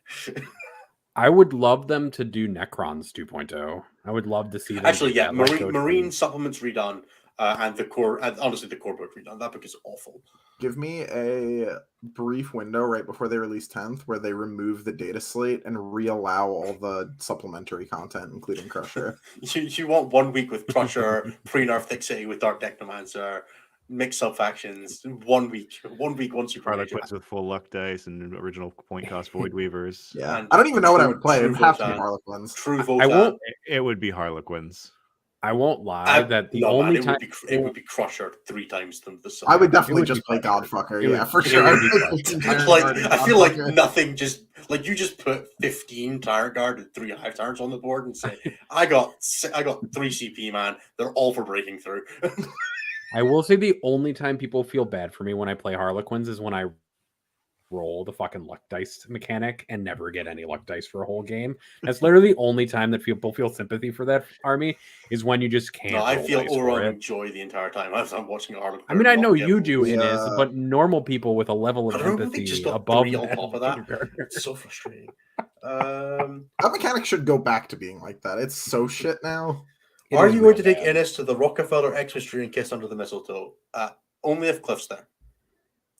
I would love them to do Necrons 2.0. I would love to see them. Actually, do yeah, that, like Marine supplements redone, and the core, and honestly, the core book redone. That book is awful. Give me a brief window right before they release 10th where they remove the data slate and re-allow all the supplementary content, including Crusher. You want 1 week with Crusher, pre-nerf Thick City with Dark Technomancer, mixed sub-factions, 1 week. 1 week once you Harlequins with full luck dice and original point cost void weavers. Yeah, And I don't even know what I would play. It true would have to be Votan. Harlequins. True I Votan. won't. It would be Harlequins. I won't lie. That the no, only man, time it would be Crusher 3 times the sum. I would definitely would just be play Crusher. Godfucker. It Yeah, would- for it sure. would I'd be play Crusher. 15 Like, Tyrant Guard and I feel like Godfucker. nothing just like you just put 15 Tyrant Guard and 3 Hive Tyrants on the board and say, I got 3 CP, man. They're all for breaking through. I will say the only time people feel bad for me when I play Harlequins is when I roll the fucking luck dice mechanic and never get any luck dice for a whole game. That's literally the only time that people feel sympathy for that army is when you just can't. No, I roll feel dice for overall it. enjoy the entire time as I'm watching Harlequin. I mean, I know you do, Yeah. Inez, but normal people with a level of I don't know if they empathy just got above 3 on that top of that. kindergarten. It's so frustrating. That mechanic should go back to being like that. It's so shit now. It Are is you going real to take bad. Ennis to the Rockefeller Exhibition and kiss under the mistletoe? Only if Cliff's there.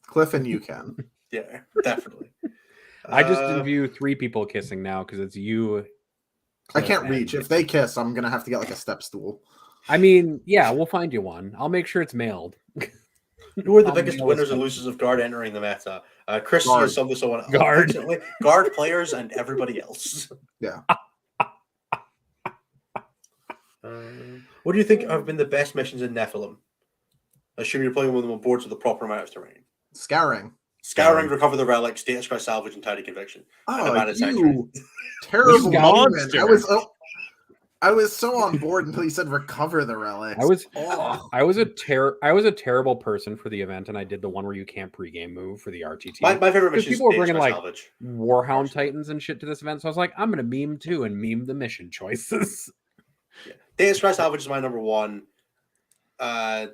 Cliff and you can. Yeah, definitely. I just view 3 people kissing now because it's you. I Cliff, can't and- reach. If they kiss, I'm gonna have to get like a step stool. I mean, yeah, we'll find you one. I'll make sure it's mailed. Who are the I'll biggest mail winners it. and losers of Guard entering the meta? Christy Guard. is some to someone else. Guard. Unfortunately. Guard players and everybody else. Yeah. What do you think have been the best missions in Nephilim? Assume you're playing with them on boards with the proper amount of terrain. Scouring. Scouring, recover the relics, data scry salvage, and tidy conviction. And Oh, Amanda you terrible You moment. monster. I was so on board until you said recover the relics. I was a terrible person for the event, and I did the one where you can't pregame move for the RTT. My favorite Because mission is people were data bringing scry like salvage. Warhound Titans and shit to this event, so I was like, I'm gonna meme too and meme the mission choices. Yeah. Data scry salvage is my number 1.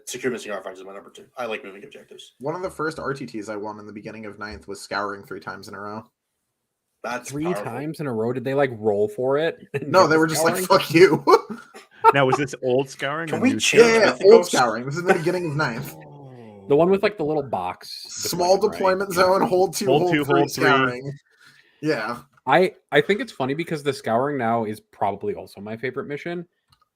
Secure missing artifacts is my number 2. I like moving objectives. One of the first RTTs I won in the beginning of 9th was scouring 3 times in a row. That's 3 powerful. times in a row, did they like roll for it? and No, get they the were just like, scouring? fuck you. Now, was this old scouring? Can or we new change scouring? Yeah, Mythicos? old scouring. This is the beginning of 9th. The one with like the little box. Small deployment right? zone, hold 2, Hold hold 2, 3, hold 3. scouring. Yeah. I think it's funny because the scouring now is probably also my favorite mission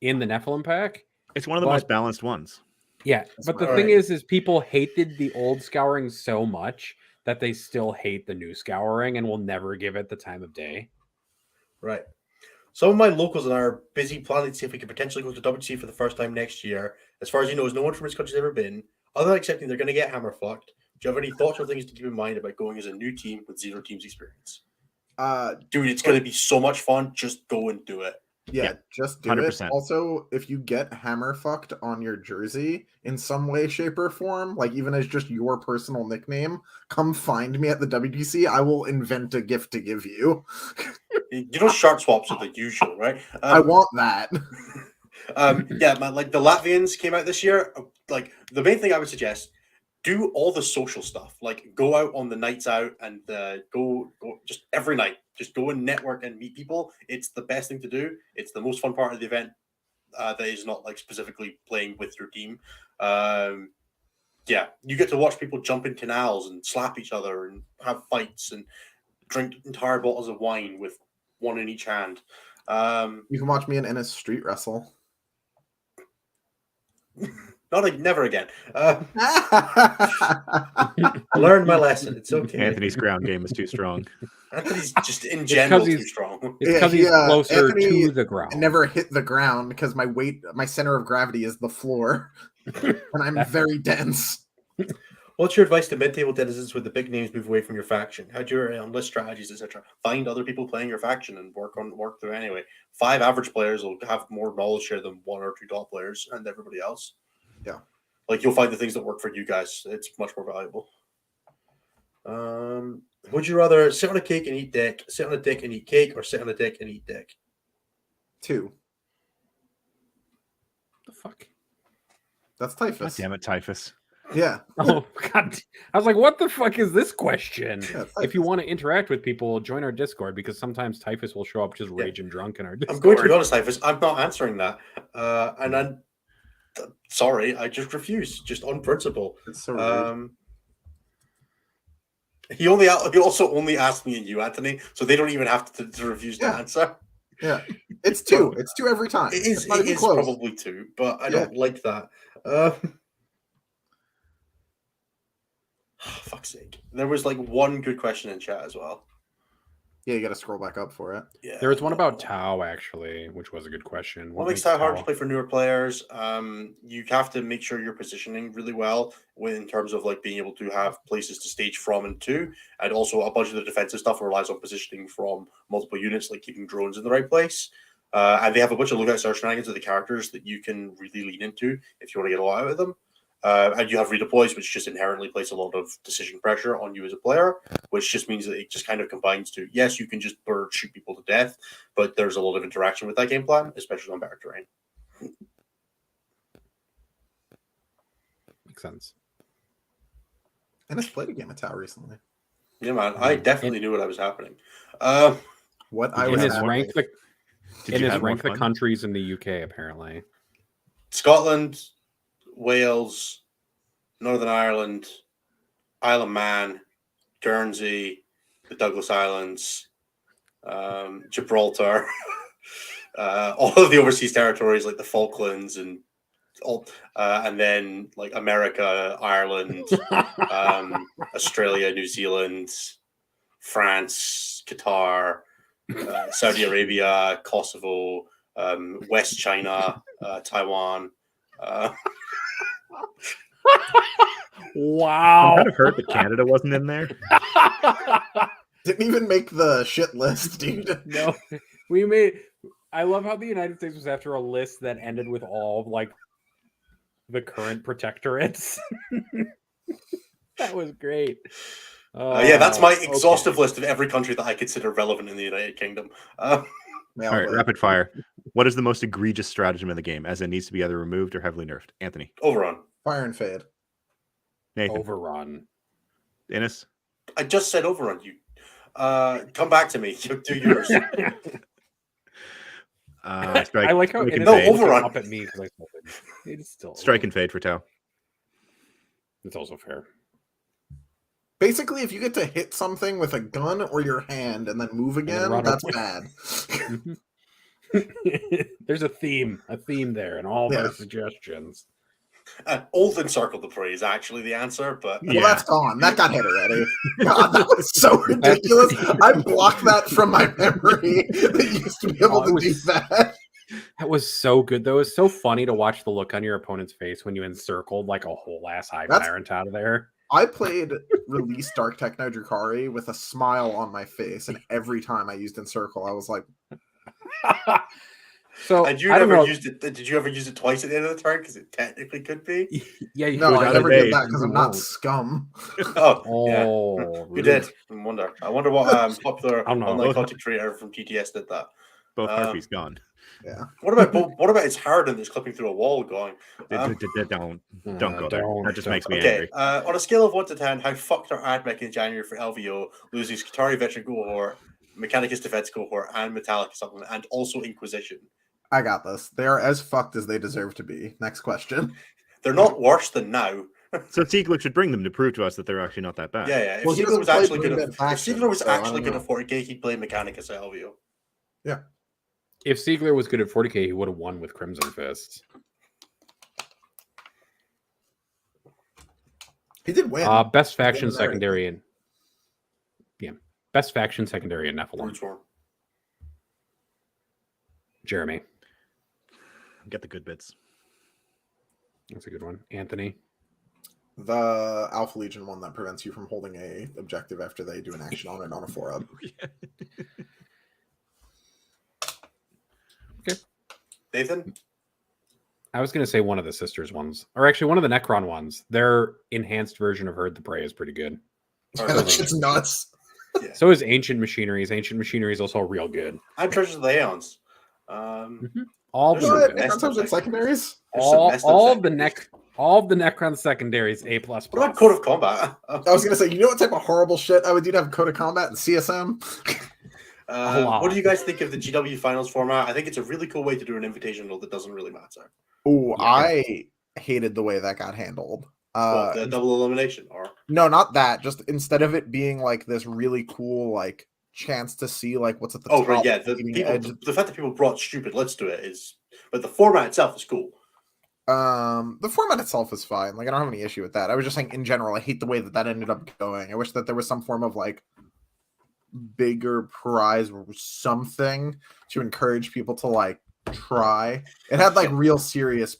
in the Nephilim pack. It's one of the But- most balanced ones. Yeah, but the right. thing is people hated the old scouring so much that they still hate the new scouring and will never give it the time of day. Right. Some of my locals and I are busy planning to see if we could potentially go to WC for the first time next year. As far as you know, no one from this country's ever been. Other than accepting they're going to get hammer fucked, do you have any thoughts or things to keep in mind about going as a new team with zero teams experience? Dude, it's going to be so much fun. Just go and do it. Yeah, just do 100%. it. Also, if you get hammer fucked on your jersey in some way, shape, or form, like even as just your personal nickname, come find me at the WDC. I will invent a gift to give you. You know, shirt swaps are the usual, right? I want that. Yeah, man, like the Latvians came out this year. Like the main thing I would suggest, do all the social stuff. Like go out on the nights out and go just every night. Just go and network and meet people. It's the best thing to do. It's the most fun part of the event. That is not like specifically playing with your team. Yeah, you get to watch people jump in canals and slap each other and have fights and drink entire bottles of wine with one in each hand. You can watch me and Ennis street wrestle. Never again. I learned my lesson. It's okay. Anthony's ground game is too strong. Anthony's just in general too he's- strong. It's because he's closer Anthony to the ground. I never hit the ground because my center of gravity is the floor, and I'm very dense. What's your advice to mid-table denizens with the big names move away from your faction? How do you enlist strategies, etc.? Find other people playing your faction and work through anyway. 5 average players will have more knowledge share than 1 or 2 top players and everybody else. Yeah. Like you'll find the things that work for you guys. It's much more valuable. Would you rather sit on a cake and eat dick, sit on a dick and eat cake, or sit on a dick and eat dick? 2. The fuck? That's God typhus. damn it, typhus. Yeah. Oh God! I was like, "What the fuck is this question?" Yeah, If you typhus. want to interact with people, join our Discord because sometimes Typhus will show up just raging drunk in our Discord. I'm going to be honest, Typhus. I'm not answering that. And I'm sorry, I just refuse, just on principle. It's so rude. He also only asked me and you, Anthony, so they don't even have to refuse to Yeah. answer. Yeah. It's 2. It's 2 every time. It is, It's not it even is close. probably 2, but I don't like that. Fuck's sake. There was like one good question in chat as well. Yeah, you got to scroll back up for it. Yeah. There was one about Tau actually, which was a good question. What makes Tau hard to play for newer players? You have to make sure you're positioning really well in terms of like being able to have places to stage from and to, and also a bunch of the defensive stuff relies on positioning from multiple units, like keeping drones in the right place. And they have a bunch of lookout search shenanigans of the characters that you can really lean into if you want to get a lot out of them. And you have redeploys, which just inherently place a lot of decision pressure on you as a player, which just means that it just kind of combines to, yes, you can just bird shoot people to death, but there's a lot of interaction with that game plan, especially on better terrain. Makes sense. And it's played a game of Tau recently. Yeah, man, I definitely knew what was happening. What I Did was you In his have more- rank, the Did in you his have more rank the fun? countries in the UK apparently. Scotland, Wales, Northern Ireland, Isle of Man, Guernsey, the Douglas Islands, Gibraltar, all of the overseas territories like the Falklands and all, and then like America, Ireland, Australia, New Zealand, France, Qatar, Saudi Arabia, Kosovo, West China, Taiwan. Wow. I'm kind of hurt that Canada wasn't in there. didn't even make the shit list, dude. No, we made. I love how the United States was after a list that ended with all of, like the current protectorates. That was great. Yeah, that's my Okay. exhaustive list of every country that I consider relevant in the United Kingdom. All right, rapid fire. What is the most egregious stratagem in the game, as it needs to be either removed or heavily nerfed? Anthony, Overrun. Fire and Fade. Nathan, Overrun. Innes. I just said overrun. You come back to me. Do yours. Strike, I like how strike and Innes No, fade. looks overrun. up at me because I told him. It's still Strike and fade for Tau. It's also fair. Basically, if you get to hit something with a gun or your hand and then move again, run that's away. bad. There's a theme there in all of Yeah. our suggestions. Old Encircle the Prey is actually the answer, but Well, that's gone. That got hit already. God, that was so ridiculous. I blocked that from my memory. That you used to be able to do that. That was so good, though. It was so funny to watch the look on your opponent's face when you encircled like a whole ass High Tyrant out of there. I played Release Dark Techno Drukari with a smile on my face, and every time I used Encircle, I was like, So and you I don't never know. used it. Did you ever use it twice at the end of the turn? Because it technically could be. Yeah, you no, could. I out never of did date. that because I'm You not won't. scum. Oh, yeah. Oh, You did. I wonder what popular I don't know. online content creator from TTS did that. Both harpies gone. Yeah. What about his Harden that's clipping through a wall going? Don't go there. That just makes me Okay, angry. on a scale of 1 to 10, how fucked are AdMech in January for LVO, losing Skitarii Veteran cohort, Mechanicus Defense cohort, and Metallica supplement, and also Inquisition? I got this. They are as fucked as they deserve to be. Next question. They're not worse than now. So Siegler should bring them to prove to us that they're actually not that bad. Yeah, yeah. If Well, he Siegler doesn't was play actually Green good Bed at faction, Siegler was so I actually don't good at 40k, he'd play Mechanicus at LVO. Yeah. If Siegler was good at 40k, he would have won with Crimson Fists. He did win. Best faction Win there. secondary and best faction secondary in Nephilim. Brute Jeremy, Get the good bits. that's a good one. Anthony, The Alpha Legion one that prevents you from holding a objective after they do an action on it on a 4-up. Nathan? I was going to say one of the sisters ones, or actually one of the Necron ones. Their enhanced version of Herd the Prey is pretty good. Or That shit's nuts. Yeah. So is Ancient Machineries. Ancient Machinery is also real good. And Treasures of the Aeons. All There's the some What? messed up Sometimes it's secondaries? all messed up of the secondaries. all of the Necron secondaries A++. What about Code of Combat? I was gonna say, you know what type of horrible shit I would do to have Code of Combat and CSM? What do you guys think of the GW Finals format? I think it's a really cool way to do an invitational that doesn't really matter. Oh, Yeah. I hated the way that got handled. The double elimination, or No, not that. Just instead of it being like this really cool, like chance to see like what's at the top. right, yeah. The leading people, edge. the fact that people brought stupid lists to it is, but the format itself is cool. The format itself is fine. Like I don't have any issue with that. I was just saying in general, I hate the way that that ended up going. I wish that there was some form of like bigger prize or something to encourage people to like try. It had like real serious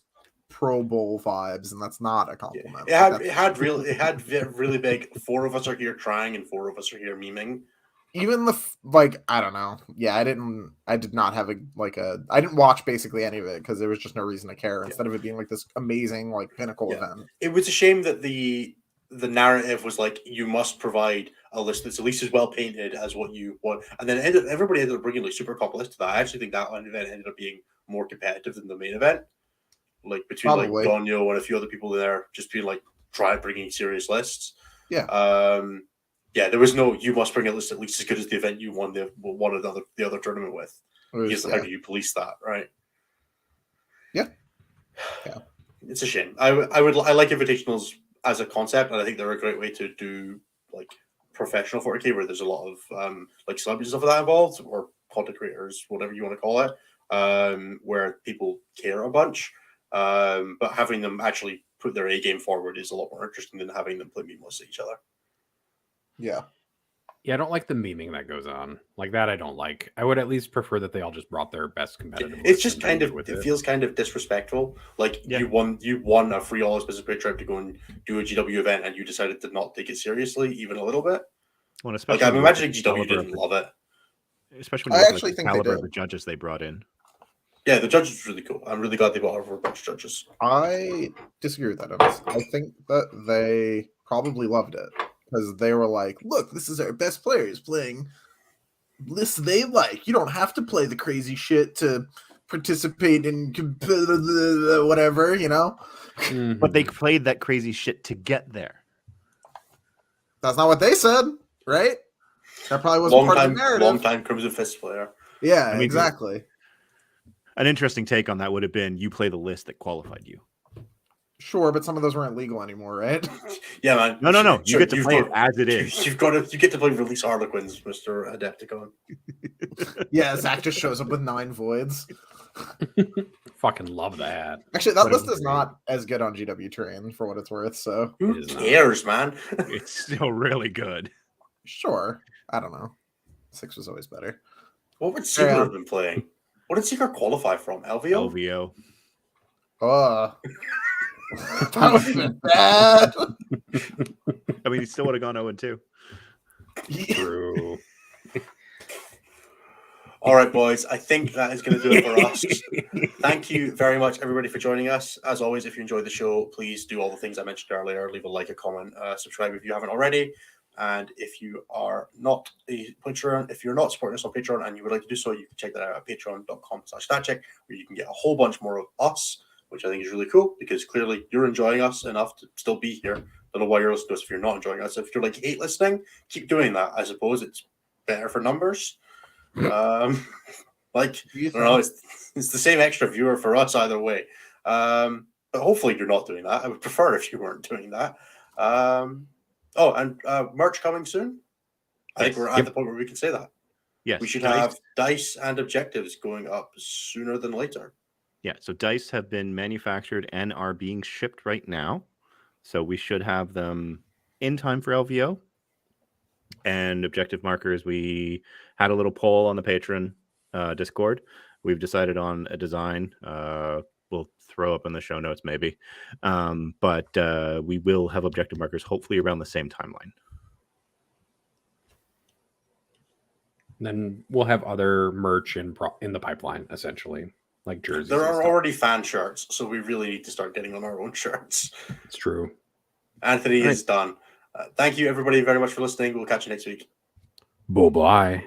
Pro Bowl vibes, and that's not a compliment. It had really big. 4 of us are here trying, and 4 of us are here memeing. Even like I don't know. Yeah, I did not have I didn't watch basically any of it because there was just no reason to care. Instead of it being like this amazing like pinnacle event. It was a shame that the narrative was like you must provide a list that's at least as well painted as what you want, and then everybody ended up bringing like super comp lists to that. I actually think that event ended up being more competitive than the main event. Like between Probably. like Donio and a few other people there, just being like try bringing serious lists. Yeah. Yeah, there was no. You must bring a list at least as good as the event you won the other tournament with. How do you police that, right? Yeah. It's a shame. I like invitationals as a concept, and I think they're a great way to do like professional 40k where there's a lot of like celebrities and stuff like that involved, or content creators, whatever you want to call it, where people care a bunch. But having them actually put their A game forward is a lot more interesting than having them play memeless at each other. Yeah. Yeah, I don't like the memeing that goes on. Like that I don't like. I would at least prefer that they all just brought their best competitive. It's list just and kind went of with it feels kind of disrespectful. Like Yeah. you won a free all business pay trip to go and do a GW event, and you decided to not take it seriously even a little bit. Well, Like especially I'm when you look imagining at the GW caliber didn't of the- love it. Especially when I you look actually at the think they caliber of did. the judges they brought in. Yeah, the judges was really cool. I'm really glad they brought over a bunch of judges. I disagree with that. Evan. I think that they probably loved it because they were like, "Look, this is our best players playing lists they like. You don't have to play the crazy shit to participate in whatever, you know." Mhm. But they played that crazy shit to get there. That's not what they said, right? That probably wasn't part of the narrative. Long time Crimson Fist player. Yeah, I mean, exactly. An interesting take on that would have been you play the list that qualified you. Sure, but some of those weren't legal anymore, right? Yeah, man. No. You Sure, get to you've play got- it as it is. You get to play release Harlequins, Mr. Adepticon. Yeah, Zach just shows up with 9 voids. Fucking love that. Actually, that What list a- is not as good on GW Train for what it's worth. So Who It is not. cares, man? It's still really good. sure, I don't know. 6 was always better. What would Seeker Yeah. have been playing? What did Seeker qualify from? LVO? LVO. Oh, that would have been bad. I mean, he still would have gone 0-2. True. All right, boys. I think that is going to do it for us. Thank you very much, everybody, for joining us. As always, if you enjoyed the show, please do all the things I mentioned earlier. Leave a like, a comment, subscribe if you haven't already. And if you are not a Patreon, if you're not supporting us on Patreon and you would like to do so, you can check that out at patreon.com/statcheck, where you can get a whole bunch more of us, which I think is really cool because clearly you're enjoying us enough to still be here. Don't know why you're listening to us if you're not enjoying us. If you're like hate listening, keep doing that. I suppose it's better for numbers. Like, I don't know, it's the same extra viewer for us either way. But hopefully you're not doing that. I would prefer if you weren't doing that. Merch coming soon. I think we're at the point where we can say that. Yes. We should Dice- have dice and objectives going up sooner than later. Yeah, so dice have been manufactured and are being shipped right now. So we should have them in time for LVO. And objective markers, we had a little poll on the Patreon Discord. We've decided on a design. We'll throw up in the show notes maybe. But we will have objective markers hopefully around the same timeline. Then we'll have other merch in the pipeline, essentially, like jerseys. There and are stuff. already fan shirts, so we really need to start getting on our own shirts. It's true. Anthony is done. Thank you, everybody, very much for listening. We'll catch you next week. Bye-bye.